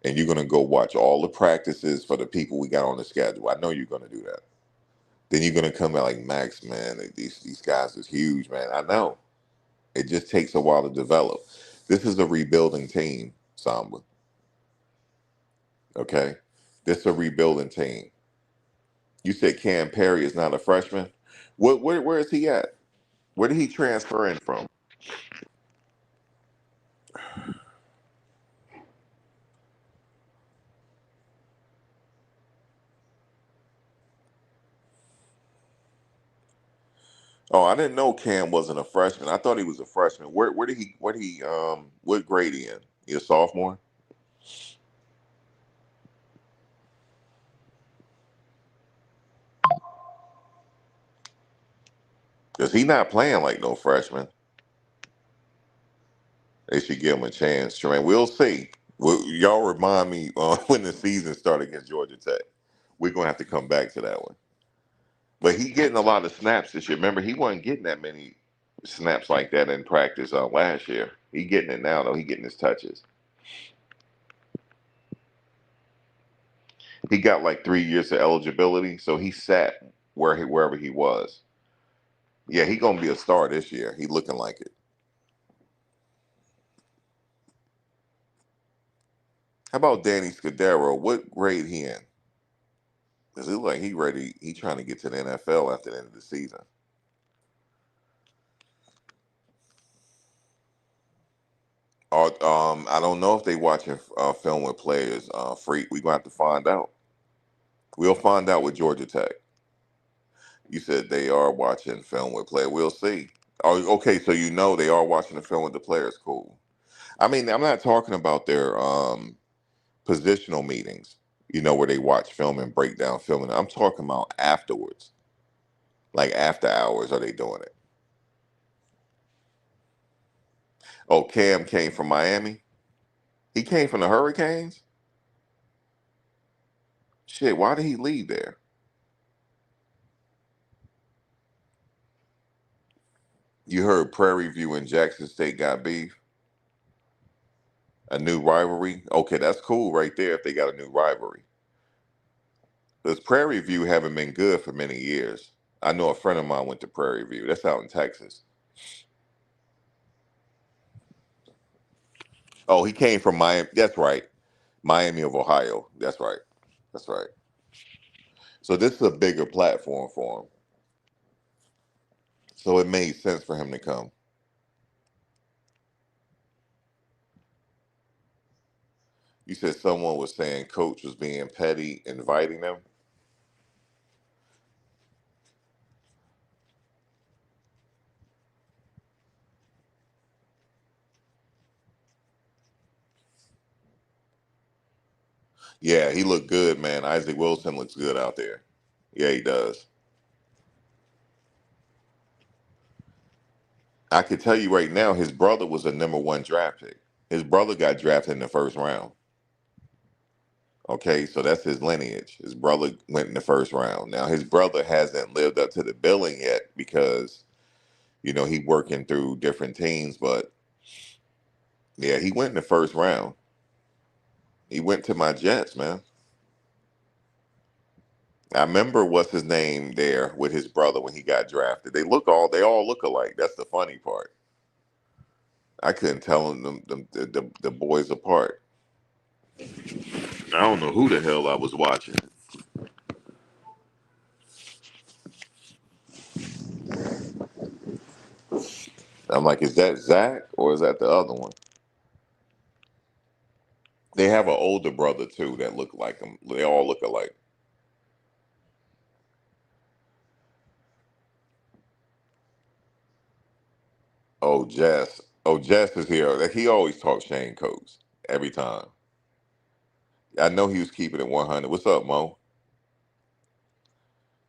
And you're going to go watch all the practices for the people we got on the schedule. I know you're going to do that. Then you're going to come out like, Max, man, these guys is huge, man. I know. It just takes a while to develop. This is a rebuilding team, Samba. Okay? This is a rebuilding team. You said Cam Perry is not a freshman. Where is he at? Where did he transfer in from? Oh, I didn't know Cam wasn't a freshman. I thought he was a freshman. What grade he in? He a sophomore? Because he not playing like no freshman. They should give him a chance. Tremaine, we'll see. Well, y'all remind me when the season started against Georgia Tech. We're gonna have to come back to that one. But he getting a lot of snaps this year. Remember, he wasn't getting that many snaps like that in practice last year. He getting it now though. He getting his touches. He got like 3 years of eligibility, so he sat wherever he was. Yeah, he gonna be a star this year. He looking like it. How about Danny Scudero? What grade he in? Cause it look like he ready. He trying to get to the NFL after the end of the season. Or I don't know if they watching film with players. Freak, we gonna have to find out. We'll find out with Georgia Tech. You said they are watching film with players. We'll see. Oh, okay. So you know they are watching the film with the players. Cool. I mean, I'm not talking about their positional meetings. You know where they watch film and break down film. And I'm talking about afterwards, like after hours. Are they doing it? Oh, Cam came from Miami. He came from the Hurricanes. Shit, why did he leave there? You heard Prairie View and Jackson State got beef, a new rivalry. Okay, that's cool right there if they got a new rivalry. Because Prairie View haven't been good for many years. I know a friend of mine went to Prairie View. That's out in Texas. Oh, he came from Miami. That's right. Miami of Ohio. That's right. That's right. So this is a bigger platform for him. So it made sense for him to come. You said someone was saying coach was being petty, inviting them. Yeah, he looked good, man. Isaac Wilson looks good out there. Yeah, he does. I can tell you right now, his brother was a number 1 draft pick. His brother got drafted in the first round. Okay, so that's his lineage. His brother went in the first round. Now his brother hasn't lived up to the billing yet because he working through different teams. But yeah, he went in the first round. He went to my Jets, man. I remember what's his name there with his brother when he got drafted. They all look alike. That's the funny part. I couldn't tell the boys apart. I don't know who the hell I was watching. I'm like, is that Zach or is that the other one? They have an older brother too that look like him. They all look alike. Oh, Jess. Oh, Jess is here. Like, he always talks Shane Coates every time. I know he was keeping it 100. What's up, Mo?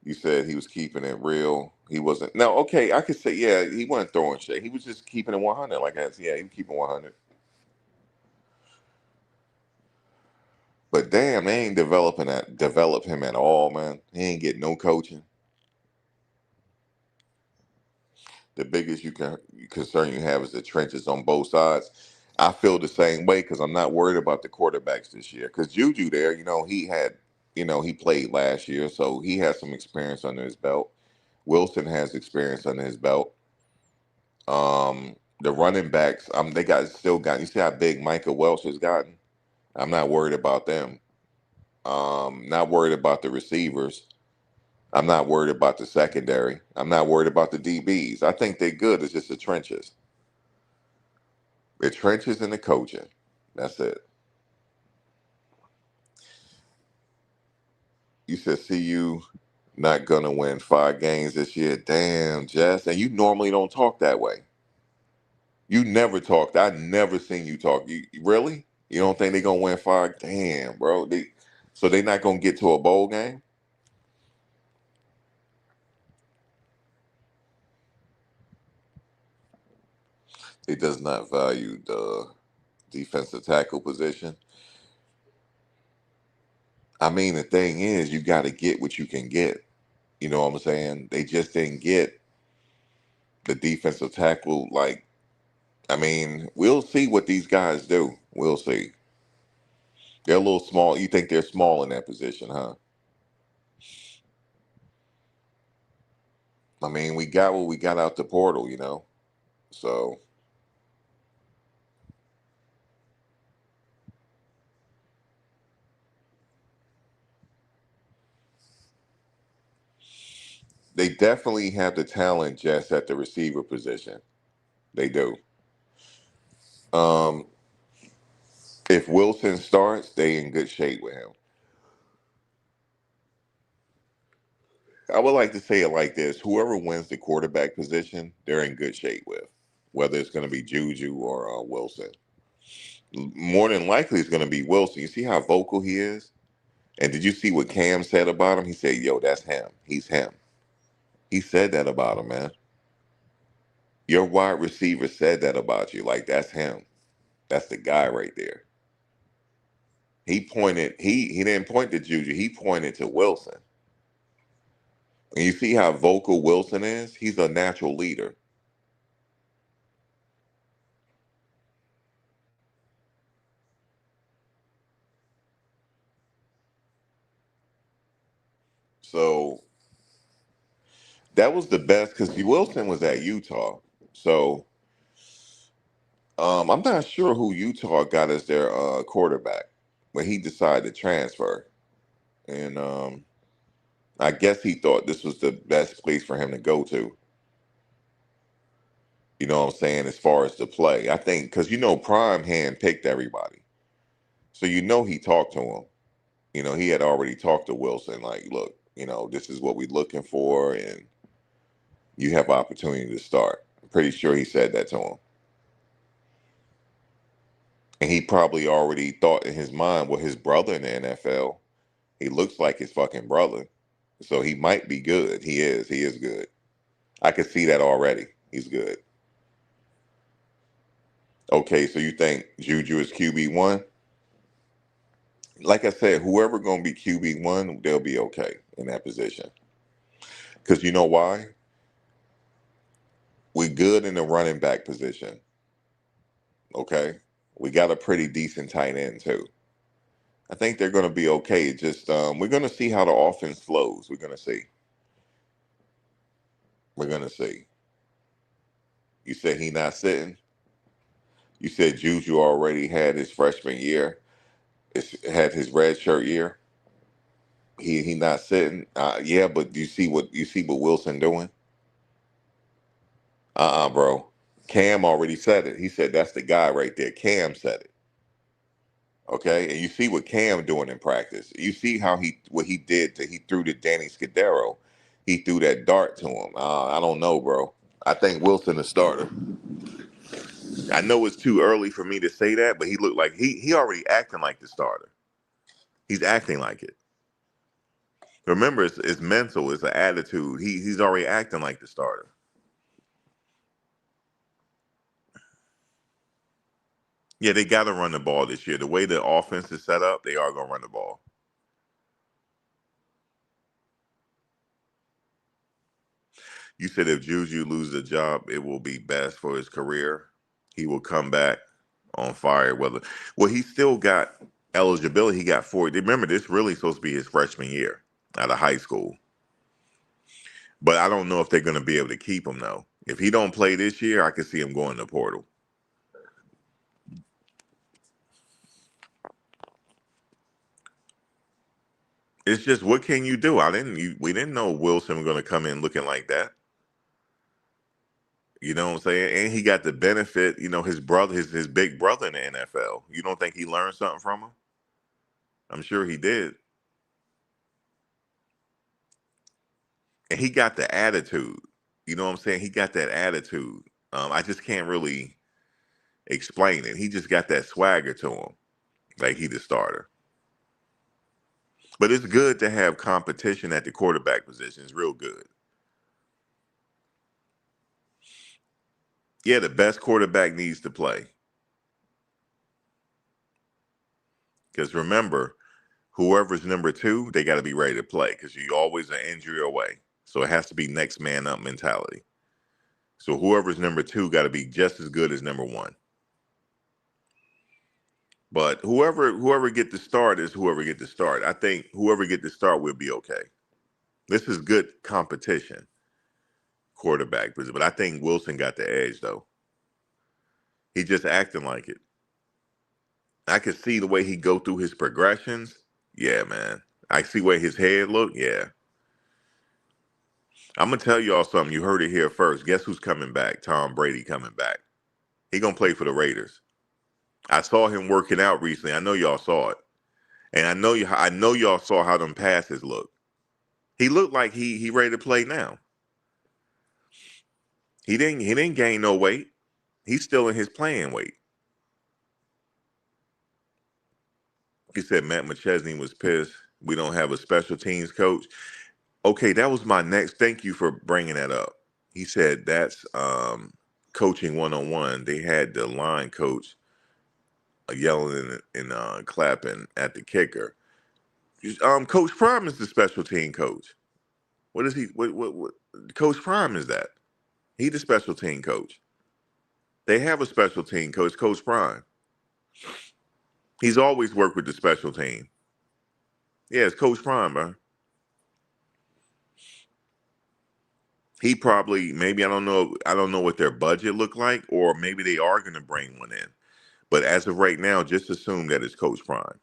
You said he was keeping it real. He wasn't. No, okay, I could say, yeah, he wasn't throwing shit. He was just keeping it 100. Like I said, yeah, he was keeping 100. But damn, they ain't develop him at all, man. He ain't getting no coaching. The biggest concern you have is the trenches on both sides. I feel the same way because I'm not worried about the quarterbacks this year. Because Juju there, he played last year, so he has some experience under his belt. Wilson has experience under his belt. The running backs, they got still got. You see how big Micah Welsh has gotten. I'm not worried about them. Not worried about the receivers. I'm not worried about the secondary. I'm not worried about the DBs. I think they're good. It's just the trenches. The trenches and the coaching. That's it. You said CU not gonna win 5 games this year. Damn, Jess. And you normally don't talk that way. You never talked. I never seen you talk. Really? You don't think they're gonna win 5? Damn, bro. So they not gonna get to a bowl game? It does not value the. defensive tackle position. I mean, the thing is, you got to get what you can get. You know what I'm saying? They just didn't get the defensive tackle. Like, I mean, we'll see what these guys do. We'll see. They're a little small. You think they're small in that position, huh? I mean, we got what we got out the portal, you know? So they definitely have the talent just at the receiver position. They do. Um, if Wilson starts, they in good shape with him. I would like to say it like this: whoever wins the quarterback position, they're in good shape with. Whether it's going to be Juju or Wilson, more than likely it's going to be Wilson. You see how vocal he is, and did you see what Cam said about him? He said, "Yo, that's him. He's him." He said that about him, man. Your wide receiver said that about you. Like that's him. That's the guy right there. He pointed. He didn't point to Juju. He pointed to Wilson. And you see how vocal Wilson is. He's a natural leader. So that was the best because Wilson was at Utah. So I'm not sure who Utah got as their quarterback, but he decided to transfer, and I guess he thought this was the best place for him to go to. You know what I'm saying? As far as the play, I think because Prime hand picked everybody, so he talked to him. He had already talked to Wilson, like, look, this is what we're looking for, and you have opportunity to start. I'm pretty sure he said that to him. And he probably already thought in his mind, well, his brother in the NFL, he looks like his fucking brother. So he might be good. He is. He is good. I could see that already. He's good. Okay, so you think Juju is QB1? Like I said, whoever gonna be QB1, they'll be okay in that position. Because you know why? We good in the running back position. Okay. We got a pretty decent tight end too. I think they're gonna be okay. Just we're gonna see how the offense flows. We're gonna see. We're gonna see. You said he not sitting. You said Juju already had his freshman year. Had his red shirt year. He not sitting. Yeah, but you see what Wilson doing? Bro. Cam already said it. He said that's the guy right there. Cam said it. Okay, and you see what Cam doing in practice. You see how what he did he threw to Danny Scudero. He threw that dart to him. I don't know, bro. I think Wilson the starter. I know it's too early for me to say that, but he looked like he already acting like the starter. He's acting like it. Remember, it's mental. It's an attitude. He's already acting like the starter. Yeah, they got to run the ball this year. The way the offense is set up, they are going to run the ball. You said if Juju loses a job, it will be best for his career. He will come back on fire. Well, he still got eligibility. He got 40. Remember, this really supposed to be his freshman year out of high school. But I don't know if they're going to be able to keep him though. If he don't play this year, I could see him going to portal. It's just what can you do? We didn't know Wilson was going to come in looking like that. You know what I'm saying? And he got the benefit, his brother, his big brother in the NFL. You don't think he learned something from him? I'm sure he did. And he got the attitude. You know what I'm saying? He got that attitude. I just can't really explain it. He just got that swagger to him, like he the starter. But it's good to have competition at the quarterback position. It's real good. Yeah, the best quarterback needs to play. Because remember, whoever's number two, they got to be ready to play because you always an injury away. So it has to be next man up mentality. So whoever's number two got to be just as good as number one. But whoever get the start is whoever get the start. I think whoever get the start will be okay. This is good competition, quarterback. But I think Wilson got the edge though. He just acting like it. I could see the way he go through his progressions. Yeah, man. I see where his head look. Yeah. I'm gonna tell y'all something. You heard it here first. Guess who's coming back? Tom Brady coming back. He gonna play for the Raiders. I saw him working out recently. I know y'all saw it, and I know y'all saw how them passes look. He looked like he ready to play now. He didn't gain no weight. He's still in his playing weight. He said Matt McChesney was pissed. We don't have a special teams coach. Okay, that was my next. Thank you for bringing that up. He said that's coaching 101. They had the line coach yelling and clapping at the kicker. Coach Prime is the special team coach. What is he? What? Coach Prime is that? He the special team coach. They have a special team coach, Coach Prime. He's always worked with the special team. Yeah, it's Coach Prime, bro. He probably maybe I don't know what their budget look like, or maybe they are going to bring one in. But as of right now, just assume that it's Coach Prime.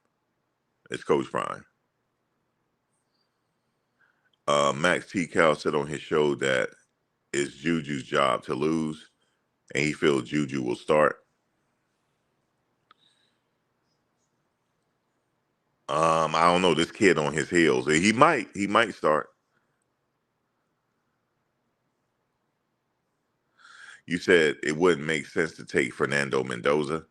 It's Coach Prime. Max T. Cal said on his show that it's Juju's job to lose, and he feels Juju will start. I don't know. This kid on his heels. He might start. You said it wouldn't make sense to take Fernando Mendoza.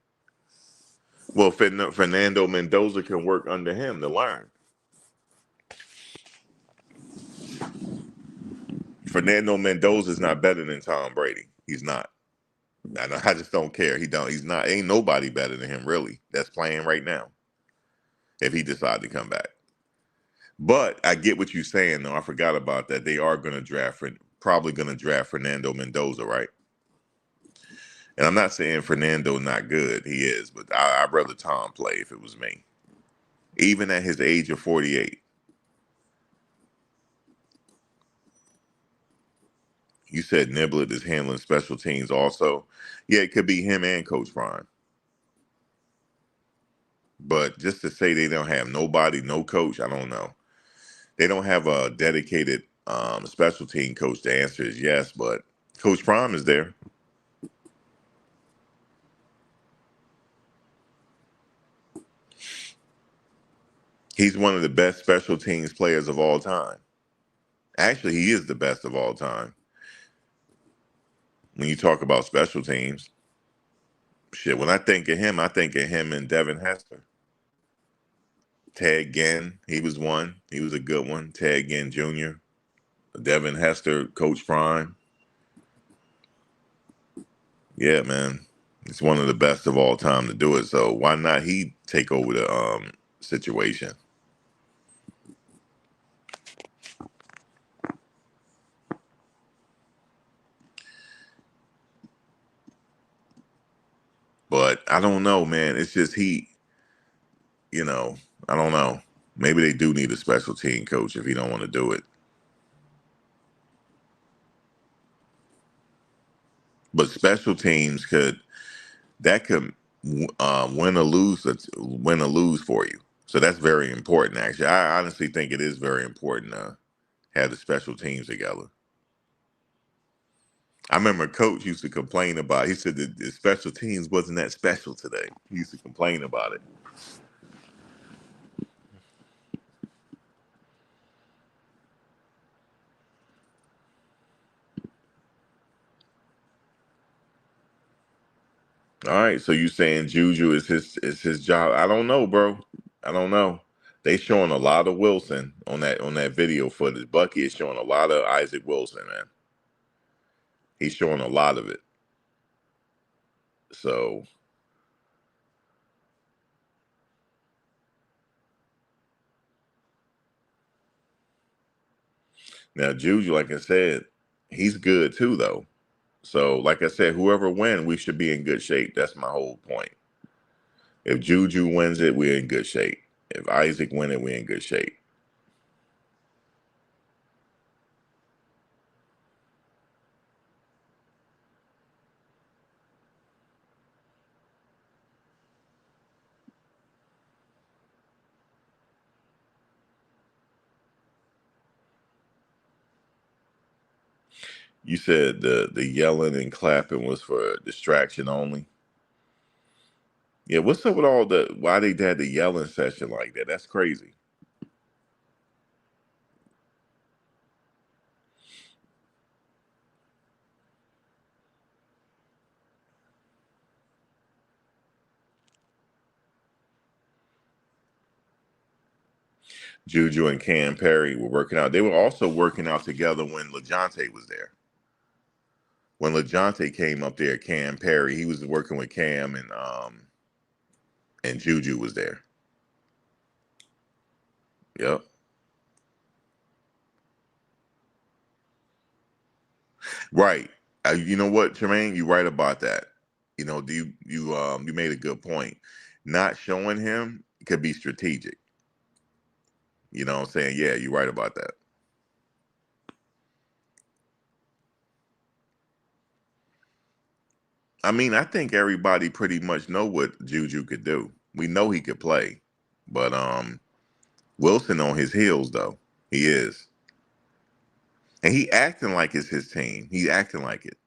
Well, Fernando Mendoza can work under him to learn. Fernando Mendoza is not better than Tom Brady. He's not. I just don't care. He's not. Ain't nobody better than him really. That's playing right now. If he decided to come back. But I get what you're saying though. I forgot about that. They are going to probably going to draft Fernando Mendoza, right? And I'm not saying Fernando not good. He is, but I'd rather Tom play if it was me. Even at his age of 48. You said Niblet is handling special teams also. Yeah, it could be him and Coach Prime. But just to say they don't have nobody, no coach, I don't know. They don't have a dedicated special team coach. The answer is yes, but Coach Prime is there. He's one of the best special teams players of all time. Actually, he is the best of all time. When you talk about special teams, shit, when I think of him and Devin Hester. Ted Ginn, he was one. He was a good one. Ted Ginn Jr., Devin Hester, Coach Prime. Yeah, man. It's one of the best of all time to do it. So why not he take over the situation? But I don't know, man. It's just you know, I don't know. Maybe they do need a special team coach if he don't want to do it. But special teams could win or lose for you. So that's very important. Actually, I honestly think it is very important to have the special teams together. I remember Coach used to complain about. He said that the special teams wasn't that special today. He used to complain about it. All right, so you saying Juju is his job? I don't know, bro. I don't know. They showing a lot of Wilson on that video footage. Bucky is showing a lot of Isaac Wilson, man. He's showing a lot of it. So Now Juju, like I said, he's good too, though. So, like I said, whoever wins, we should be in good shape. That's my whole point. If Juju wins it, we're in good shape. If Isaac wins it, we're in good shape. You said the yelling and clapping was for distraction only. Yeah, what's up with all the why they had the yelling session like that? That's crazy. Juju and Cam Perry were working out. They were also working out together when LaJohntay was there. When LaJohntay came up there, Cam Perry, he was working with Cam and Juju was there. Yep. Right. You know what, Tremaine? You're right about that. You know, you made a good point. Not showing him could be strategic. You know what I'm saying? Yeah, you're right about that. I mean, I think everybody pretty much know what Juju could do. We know he could play. But Wilson on his heels though. He is. And he acting like it's his team. He acting like it.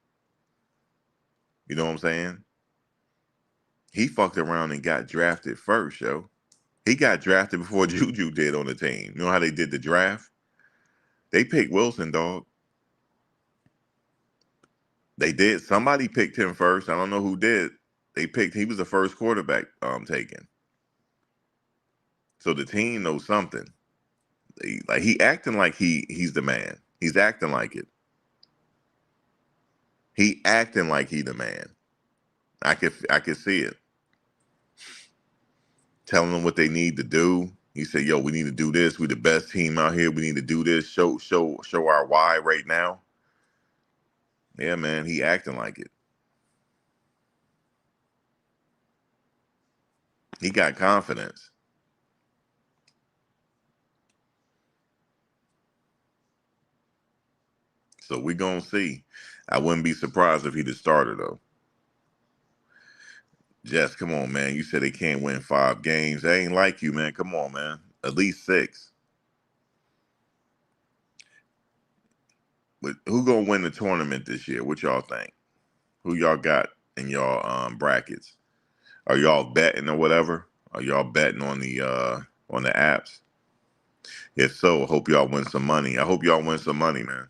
You know what I'm saying? He fucked around and got drafted first, yo. He got drafted before Juju did on the team. You know how they did the draft? They picked Wilson, dog. They did. Somebody picked him first. I don't know who did. He was the first quarterback taken. So the team knows something. He acting like he's the man. He's acting like it. He acting like he the man. I could see it. Telling them what they need to do. He said, "Yo, we need to do this. We the best team out here. We need to do this. Show our why right now." Yeah, man, he acting like it. He got confidence. So we gonna see. I wouldn't be surprised if he the starter though. Jess, come on, man. You said they can't win 5 games. They ain't like you, man. Come on, man. At least 6. But who gonna win the tournament this year? What y'all think? Who y'all got in y'all brackets? Are y'all betting or whatever? Are y'all betting on the apps? If so, I hope y'all win some money. I hope y'all win some money, man.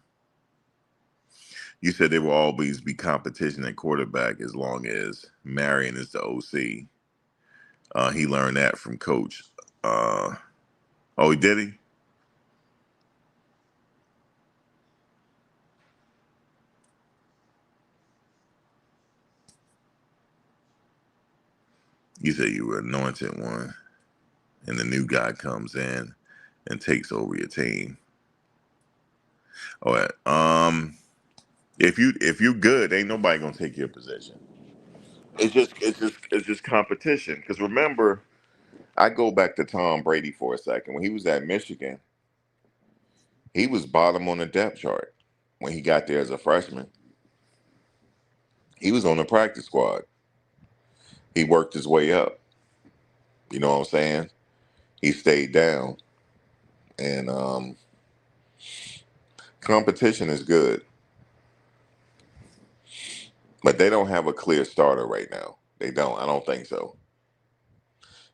You said there will always be competition at quarterback as long as Marion is the OC. He learned that from Coach. Uh, oh, he did he? You said you were anointed one, and the new guy comes in and takes over your team. All right. If you good, ain't nobody gonna take your position. It's just competition. Because remember, I go back to Tom Brady for a second. When he was at Michigan, he was bottom on the depth chart when he got there as a freshman. He was on the practice squad. He worked his way up. You know what I'm saying? He stayed down, and competition is good, but they don't have a clear starter right now. They don't. I don't think so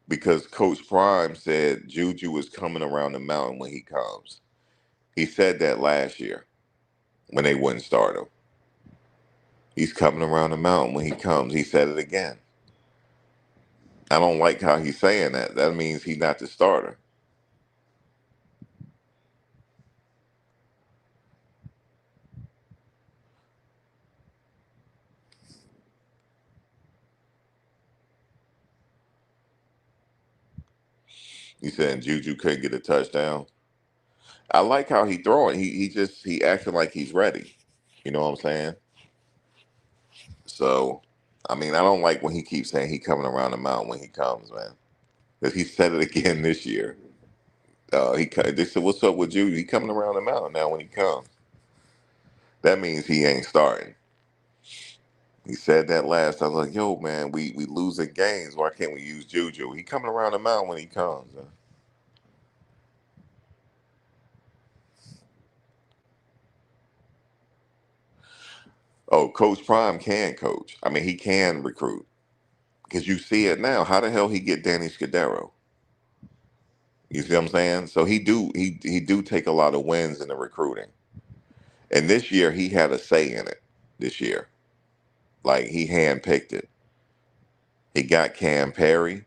because Coach Prime said Juju is coming around the mountain when he comes. He said that last year when they wouldn't start him. He's coming around the mountain when he comes. He said it again. I don't like how he's saying that. That means he's not the starter. He said Juju couldn't get a touchdown. I like how he throwing. He acting like he's ready. You know what I'm saying? So, I mean, I don't like when he keeps saying he coming around the mountain when he comes, man. Because he said it again this year. They said, "What's up with you? He coming around the mountain now when he comes." That means he ain't starting. He said that last. I was like, "Yo, man, we losing games. Why can't we use Juju? He coming around the mountain when he comes." Oh, Coach Prime can coach. I mean, he can recruit because you see it now. How the hell he get Danny Scudero? You see what I'm saying? So he do take a lot of wins in the recruiting. And this year he had a say in it. This year, like he handpicked it. He got Cam Perry.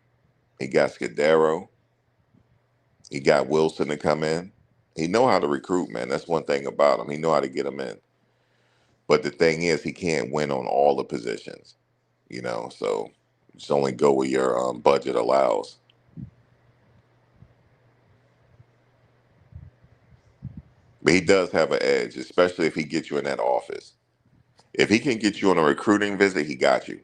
He got Scudero. He got Wilson to come in. He know how to recruit, man. That's one thing about him. He know how to get them in. But the thing is, he can't win on all the positions. So just only go where your budget allows. But he does have an edge, especially if he gets you in that office. If he can get you on a recruiting visit, he got you.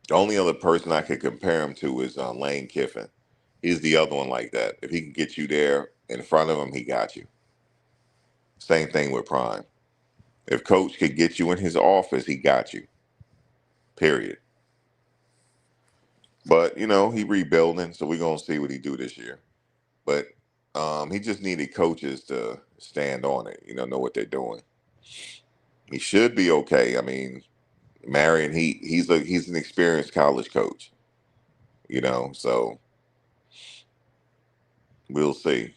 The only other person I could compare him to is Lane Kiffin. He's the other one like that. If he can get you there in front of him, he got you. Same thing with Prime. If Coach could get you in his office, he got you. Period. But he rebuilding, so we're gonna see what he do this year. But he just needed coaches to stand on it. Know what they're doing. He should be okay. I mean, Marion, he's an experienced college coach. So we'll see.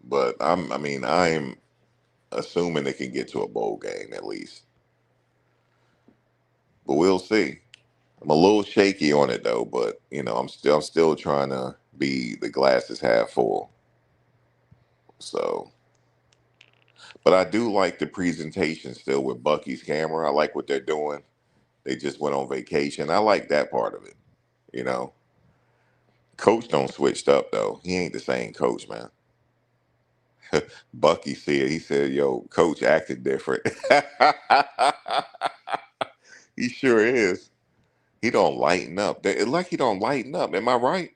But I'm assuming they can get to a bowl game at least. But we'll see. I'm a little shaky on it though, but I'm still trying to be the glass is half full. So, but I do like the presentation still with Bucky's camera. I like what they're doing. They just went on vacation. I like that part of it. You know, Coach don't switched up though. He ain't the same coach, man. Bucky said he said, "Yo, Coach acted different." He sure is. He don't lighten up. It's like he don't lighten up. Am I right?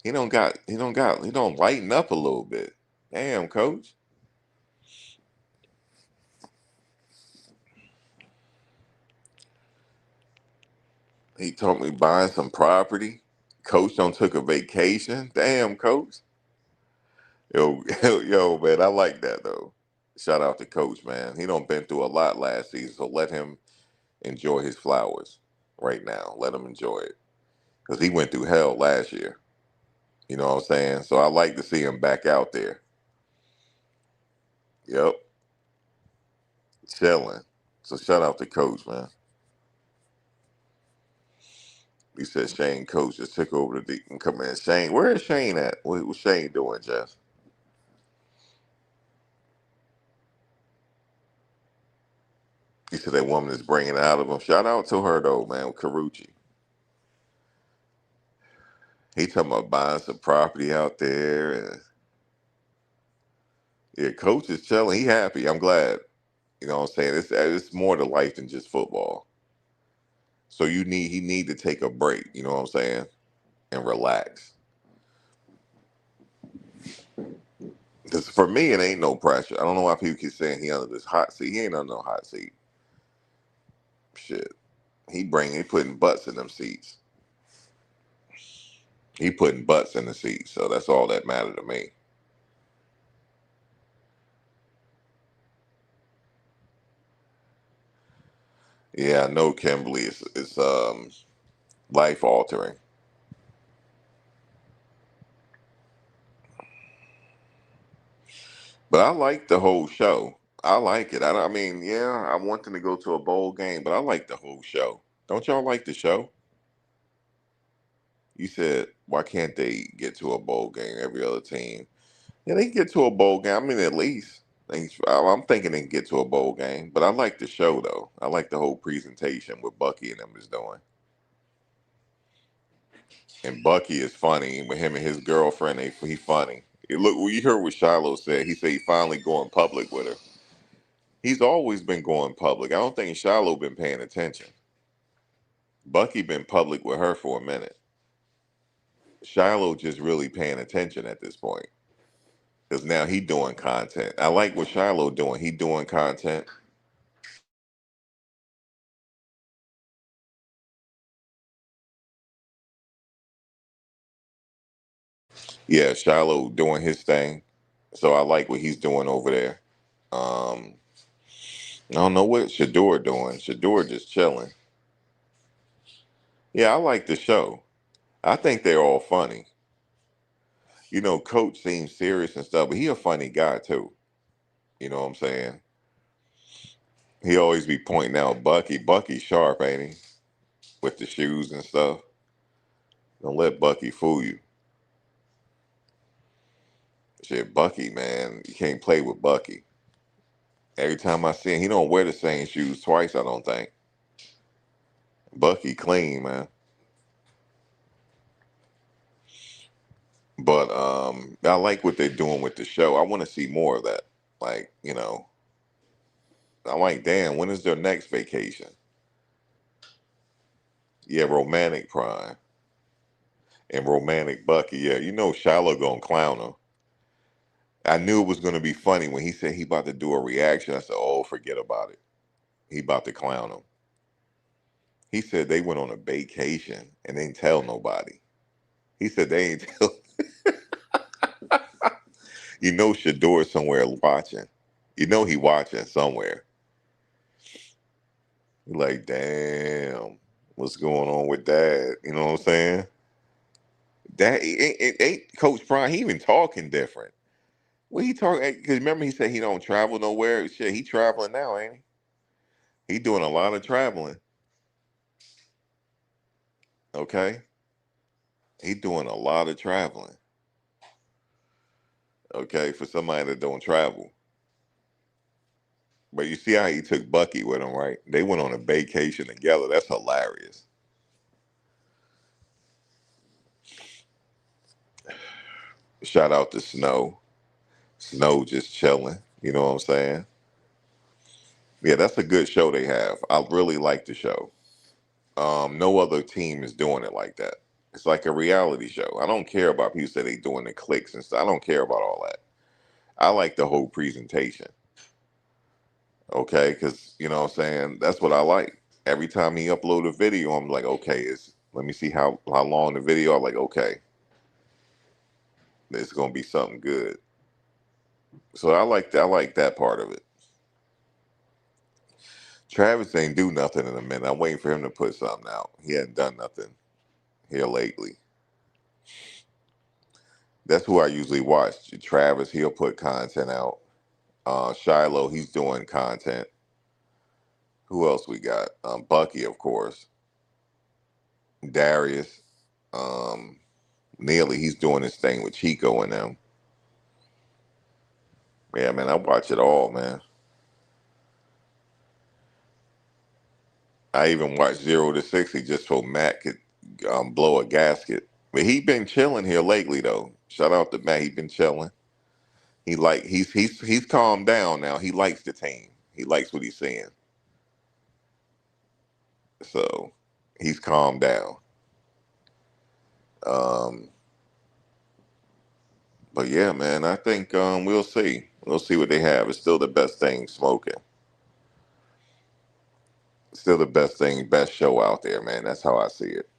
He don't lighten up a little bit. Damn, Coach. He told me buying some property. Coach don't took a vacation. Damn, Coach. Yo, yo, man, I like that though. Shout out to Coach, man. He don't been through a lot last season, so let him enjoy his flowers right now. Let him enjoy it because he went through hell last year. You know what I'm saying? So I like to see him back out there. Yep, chilling. So shout out to Coach, man. He said Shane Coach just took over the deep and come in. Shane, where is Shane at? What's Shane doing, Jeff? He said that woman is bringing it out of him. Shout out to her though, man. Carucci. He talking about buying some property out there, and yeah, Coach is chilling. He happy. I'm glad. You know what I'm saying? It's more to life than just football. So he need to take a break. You know what I'm saying? And relax. Because for me, it ain't no pressure. I don't know why people keep saying he under this hot seat. He ain't under no hot seat. Shit. He putting butts in them seats. He putting butts in the seats. So that's all that matter to me. Yeah, I know Kimberly is life altering. But I like the whole show. I like it. I mean, yeah, I want them to go to a bowl game, but I like the whole show. Don't y'all like the show? You said Why can't they get to a bowl game? Every other team, yeah, they can get to a bowl game. I mean, at least I'm thinking they can get to a bowl game. But I like the show though. I like the whole presentation with Bucky and them is doing. And Bucky is funny with him and his girlfriend. He funny. Look, you heard what Shiloh said. He said he finally going public with her. He's always been going public. I don't think Shiloh been paying attention. Bucky been public with her for a minute. Shiloh just really paying attention at this point because now he doing content. I like what Shiloh doing. He doing content. Yeah, Shiloh doing his thing. So I like what he's doing over there. Um, I don't know what Shador doing. Shador just chilling. Yeah, I like the show. I think they're all funny. You know, Coach seems serious and stuff, but he a funny guy too. You know what I'm saying? He always be pointing out Bucky. Bucky sharp, ain't he? With the shoes and stuff. Don't let Bucky fool you. Shit, Bucky, man, you can't play with Bucky. Every time I see him, he don't wear the same shoes twice, I don't think. Bucky clean, man. But I like what they're doing with the show. I want to see more of that. Like, you know, I'm like, damn, when is their next vacation? Yeah, romantic prime and romantic Bucky. Yeah, you know, Shiloh gonna clown him. I knew it was gonna be funny when he said he about to do a reaction. I said, oh, forget about it. He about to clown him. He said they went on a vacation and they didn't tell nobody. He said they ain't tell. You know, Shador somewhere watching. You know he watching somewhere. He like, damn, what's going on with that? You know what I'm saying? That ain't Coach Prime. He even talking different. What he talking? Because remember he said he don't travel nowhere. Shit, he traveling now, ain't he? He doing a lot of traveling. Okay, he doing a lot of traveling. Okay, for somebody that don't travel. But you see how he took Bucky with him, right? They went on a vacation together. That's hilarious. Shout out to Snow. Snow just chilling. You know what I'm saying? Yeah, that's a good show they have. I really like the show. No other team is doing it like that. It's like a reality show. I don't care about people say they doing the clicks and stuff. I don't care about all that. I like the whole presentation. Okay, because you know what I'm saying, that's what I like. Every time he upload a video, I'm like, okay, it's let me see how long the video. I'm like, okay, it's gonna be something good. So I like that. I like that part of it. Travis ain't do nothing in a minute. I'm waiting for him to put something out. He hadn't done nothing here lately. That's who I usually watch. Travis, he'll put content out. Shiloh, he's doing content. Who else we got? Bucky, of course. Darius. Um, Neely, he's doing his thing with Chico and them. Yeah, man, I watch it all, man. I even watched 0 to 60 just so Matt could blow a gasket. But he been chilling here lately, though. Shout out to Matt. He been chilling. He's calmed down now. He likes the team. He likes what he's seeing. So he's calmed down. Um, but yeah, man, I think we'll see. We'll see what they have. It's still the best thing smoking. Still the best thing, best show out there, man. That's how I see it.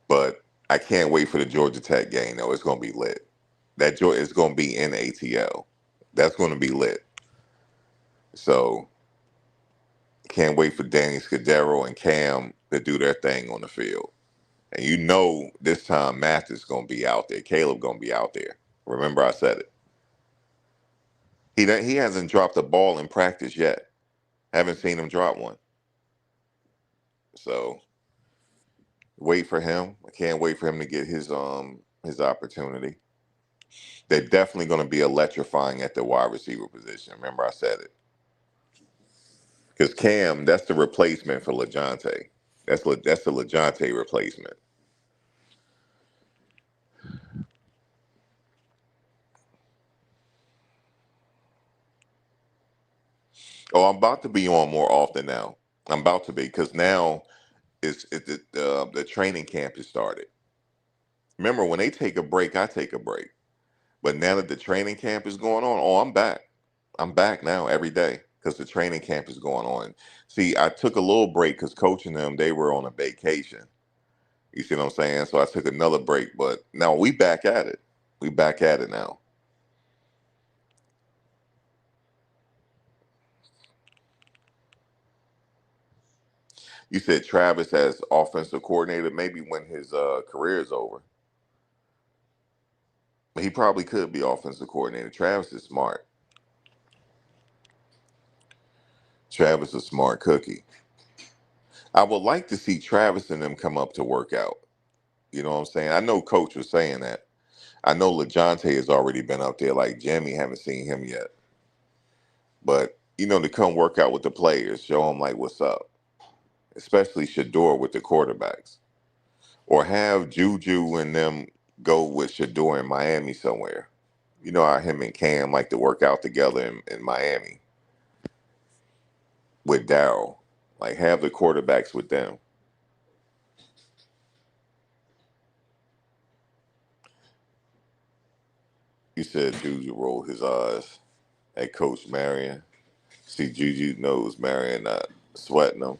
But I can't wait for the Georgia Tech game, though. It's going to be lit. That joy is going to be in ATL. That's going to be lit. So can't wait for Danny Scudero and Cam to do their thing on the field. And you know this time Mathis going to be out there. Caleb going to be out there. Remember I said it. He hasn't dropped a ball in practice yet. Haven't seen him drop one. So Wait for him. I can't wait for him to get his opportunity. They're definitely going to be electrifying at the wide receiver position. Remember, I said it because Cam, that's the replacement for Lejante. That's the Lejante replacement. Oh, I'm about to be on more often now. I'm about to be because now the training camp has started. Remember, when they take a break, I take a break. But now that the training camp is going on, oh, I'm back. I'm back now every day because the training camp is going on. See, I took a little break because coaching them, they were on a vacation. You see what I'm saying? So I took another break, but now we back at it. We back at it now. You said Travis as offensive coordinator, maybe when his career is over. He probably could be offensive coordinator. Travis is smart. Travis is a smart cookie. I would like to see Travis and them come up to work out. You know what I'm saying? I know Coach was saying that. I know LeJounte has already been up there. Like Jimmy, haven't seen him yet. But to come work out with the players, show them like what's up. Especially Shador with the quarterbacks, or have Juju and them go with Shador in Miami somewhere. You know how him and Cam like to work out together in Miami with Darryl. Like have the quarterbacks with them. You said Juju rolled his eyes at Coach Marion. See, Juju knows Marion not sweating him.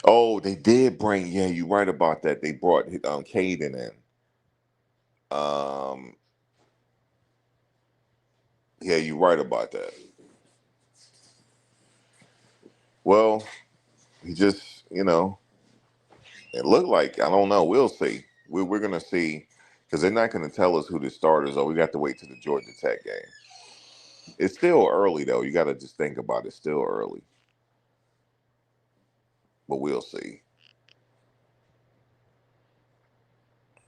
Oh, they did bring. Yeah, you're right about that. They brought Caden in. Um, yeah, you're right about that. Well, he just, it looked like I don't know. We'll see. We're gonna see because they're not gonna tell us who the starters are. We got to wait till the Georgia Tech game. It's still early though. You got to just think about it. It's still early, but we'll see.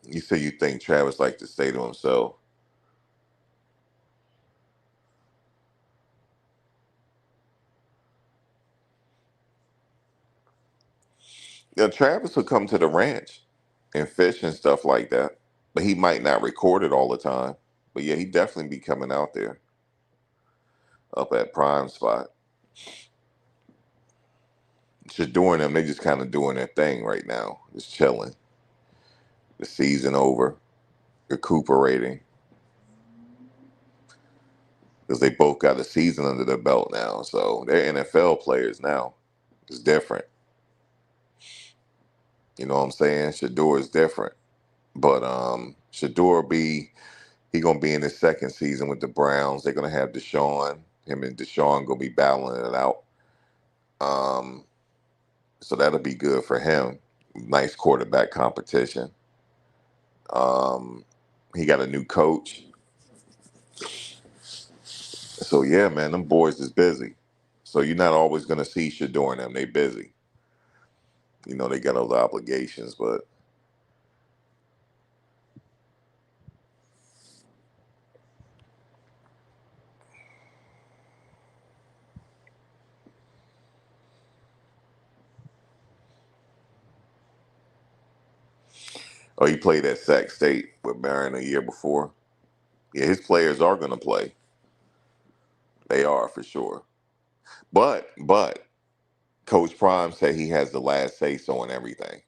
You say you think Travis like to say to himself, Travis will come to the ranch and fish and stuff like that, but he might not record it all the time. But yeah, he definitely be coming out there up at Prime Spot. Just doing them, they just kind of doing their thing right now, just chilling. The season over, recuperating because they both got a season under their belt now, so they're NFL players now. It's different. You know what I'm saying? Shador is different, but Shador he gonna be in his second season with the Browns. They're gonna have Deshaun. Him and Deshaun gonna be battling it out. Um, so that'll be good for him. Nice quarterback competition. Um, he got a new coach. So yeah, man, them boys is busy. So you're not always gonna see Shador and them. They busy. They got other obligations, but oh, he played at Sac State with Marion a year before. Yeah, his players are gonna play. They are for sure. But Coach Prime said he has the last say so on everything.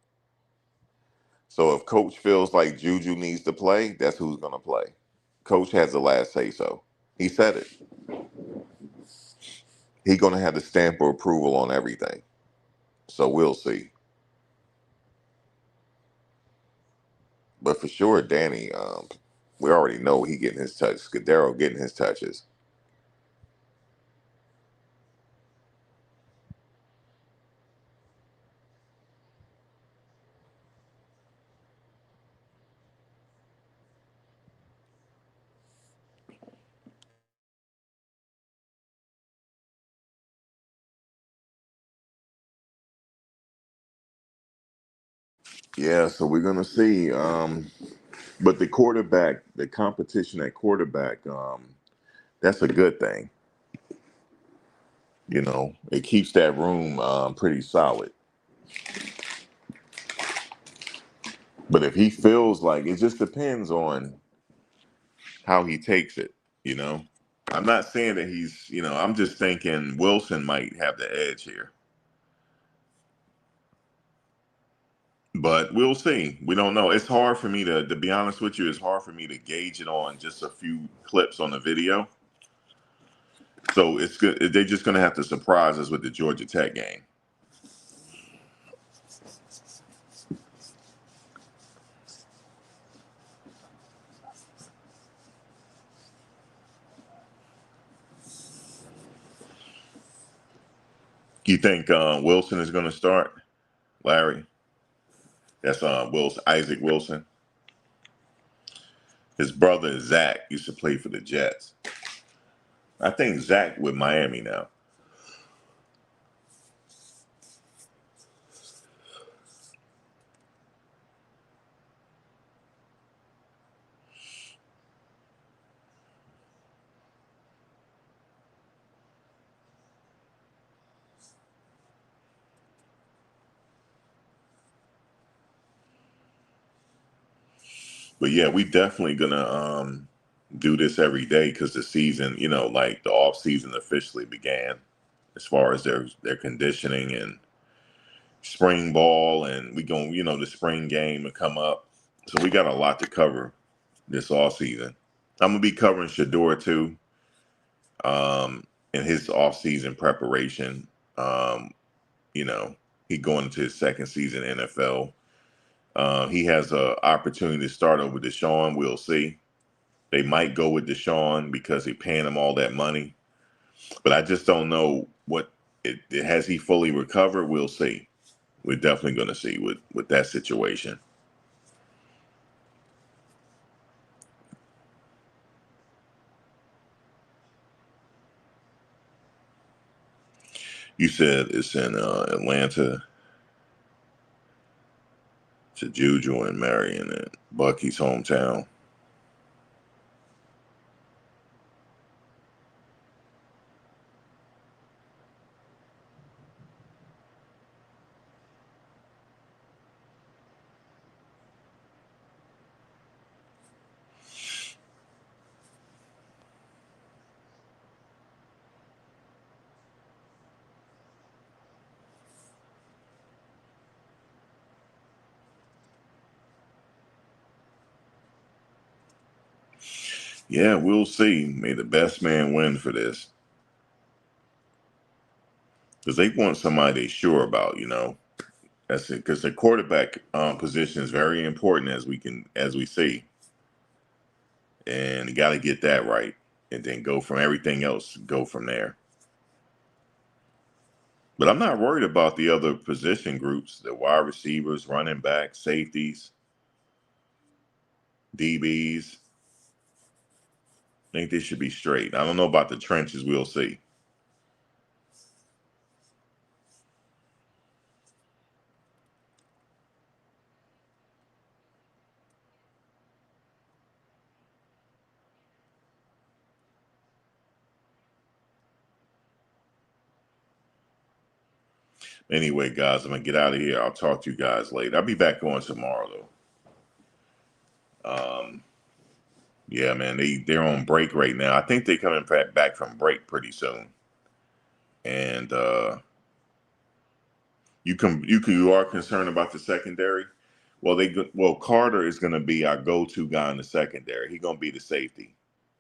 So if Coach feels like Juju needs to play, that's who's gonna play. Coach has the last say so. He said it. He's gonna have the stamp of approval on everything. So we'll see. But for sure, Danny, we already know he getting his touch. Scudero getting his touches. Yeah, so we're gonna see. But the quarterback, the competition at quarterback, that's a good thing. You know, it keeps that room pretty solid. But if he feels like it just depends on how he takes it, you know. I'm not saying that I'm just thinking Wilson might have the edge here. But we'll see. We don't know. It's hard for me to be honest with you, it's hard for me to gauge it on just a few clips on the video. So it's good. They're just going to have to surprise us with the Georgia Tech game. You think Wilson is going to start, Larry? That's Wilson, Isaac Wilson. His brother Zach used to play for the Jets. I think Zach with Miami now. But yeah, we definitely gonna do this every day because the season, like the off season officially began as far as their conditioning and spring ball, and we going, the spring game to come up. So we got a lot to cover this off season. I'm gonna be covering Shador too, in his off season preparation. Um, you know, he going into his second season NFL. He has an opportunity to start over Deshaun. We'll see. They might go with Deshaun because they're paying him all that money, but I just don't know what it has. He fully recovered? We'll see. We're definitely going to see with that situation. You said it's in Atlanta to Juju and Marion and Bucky's hometown. Yeah, we'll see. May the best man win for this, because they want somebody they're sure about. That's it. Because the quarterback position is very important, as we see, and you got to get that right, and then go from everything else. Go from there. But I'm not worried about the other position groups: the wide receivers, running backs, safeties, DBs. I think they should be straight. I don't know about the trenches. We'll see. Anyway, guys, I'm gonna get out of here. I'll talk to you guys later. I'll be back on tomorrow though. Yeah, man, they're on break right now. I think they're coming back from break pretty soon. And you are concerned about the secondary. Well, Carter is going to be our go-to guy in the secondary. He's going to be the safety.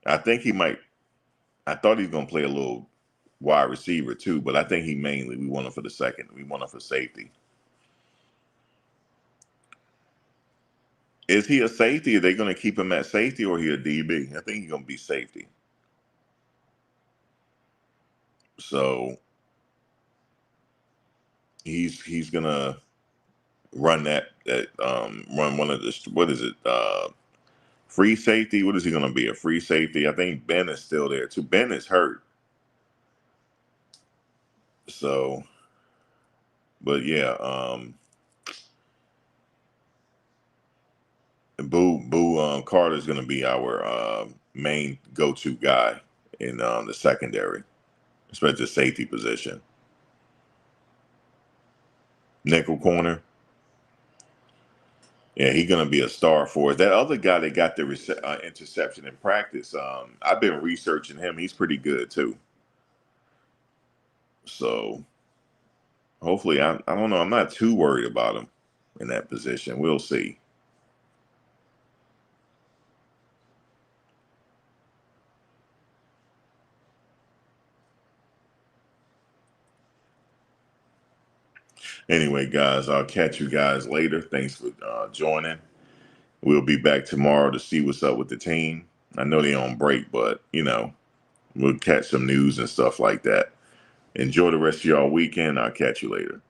I think he might. I thought he was going to play a little wide receiver too, but I think we want him for the second. We want him for safety. Is he a safety? Are they going to keep him at safety, or he a DB? I think he's going to be safety. So he's going to run run one of the, what is it, free safety. What is he going to be, a free safety? I think Ben is still there too. Ben is hurt. So, but yeah, Carter's going to be our main go-to guy in the secondary, especially the safety position. Nickel corner. Yeah, he's going to be a star for us. That other guy that got the interception in practice, I've been researching him. He's pretty good too. So hopefully, I don't know. I'm not too worried about him in that position. We'll see. Anyway, guys, I'll catch you guys later. Thanks for joining. We'll be back tomorrow to see what's up with the team. I know they're on break, but we'll catch some news and stuff like that. Enjoy the rest of y'all weekend. I'll catch you later.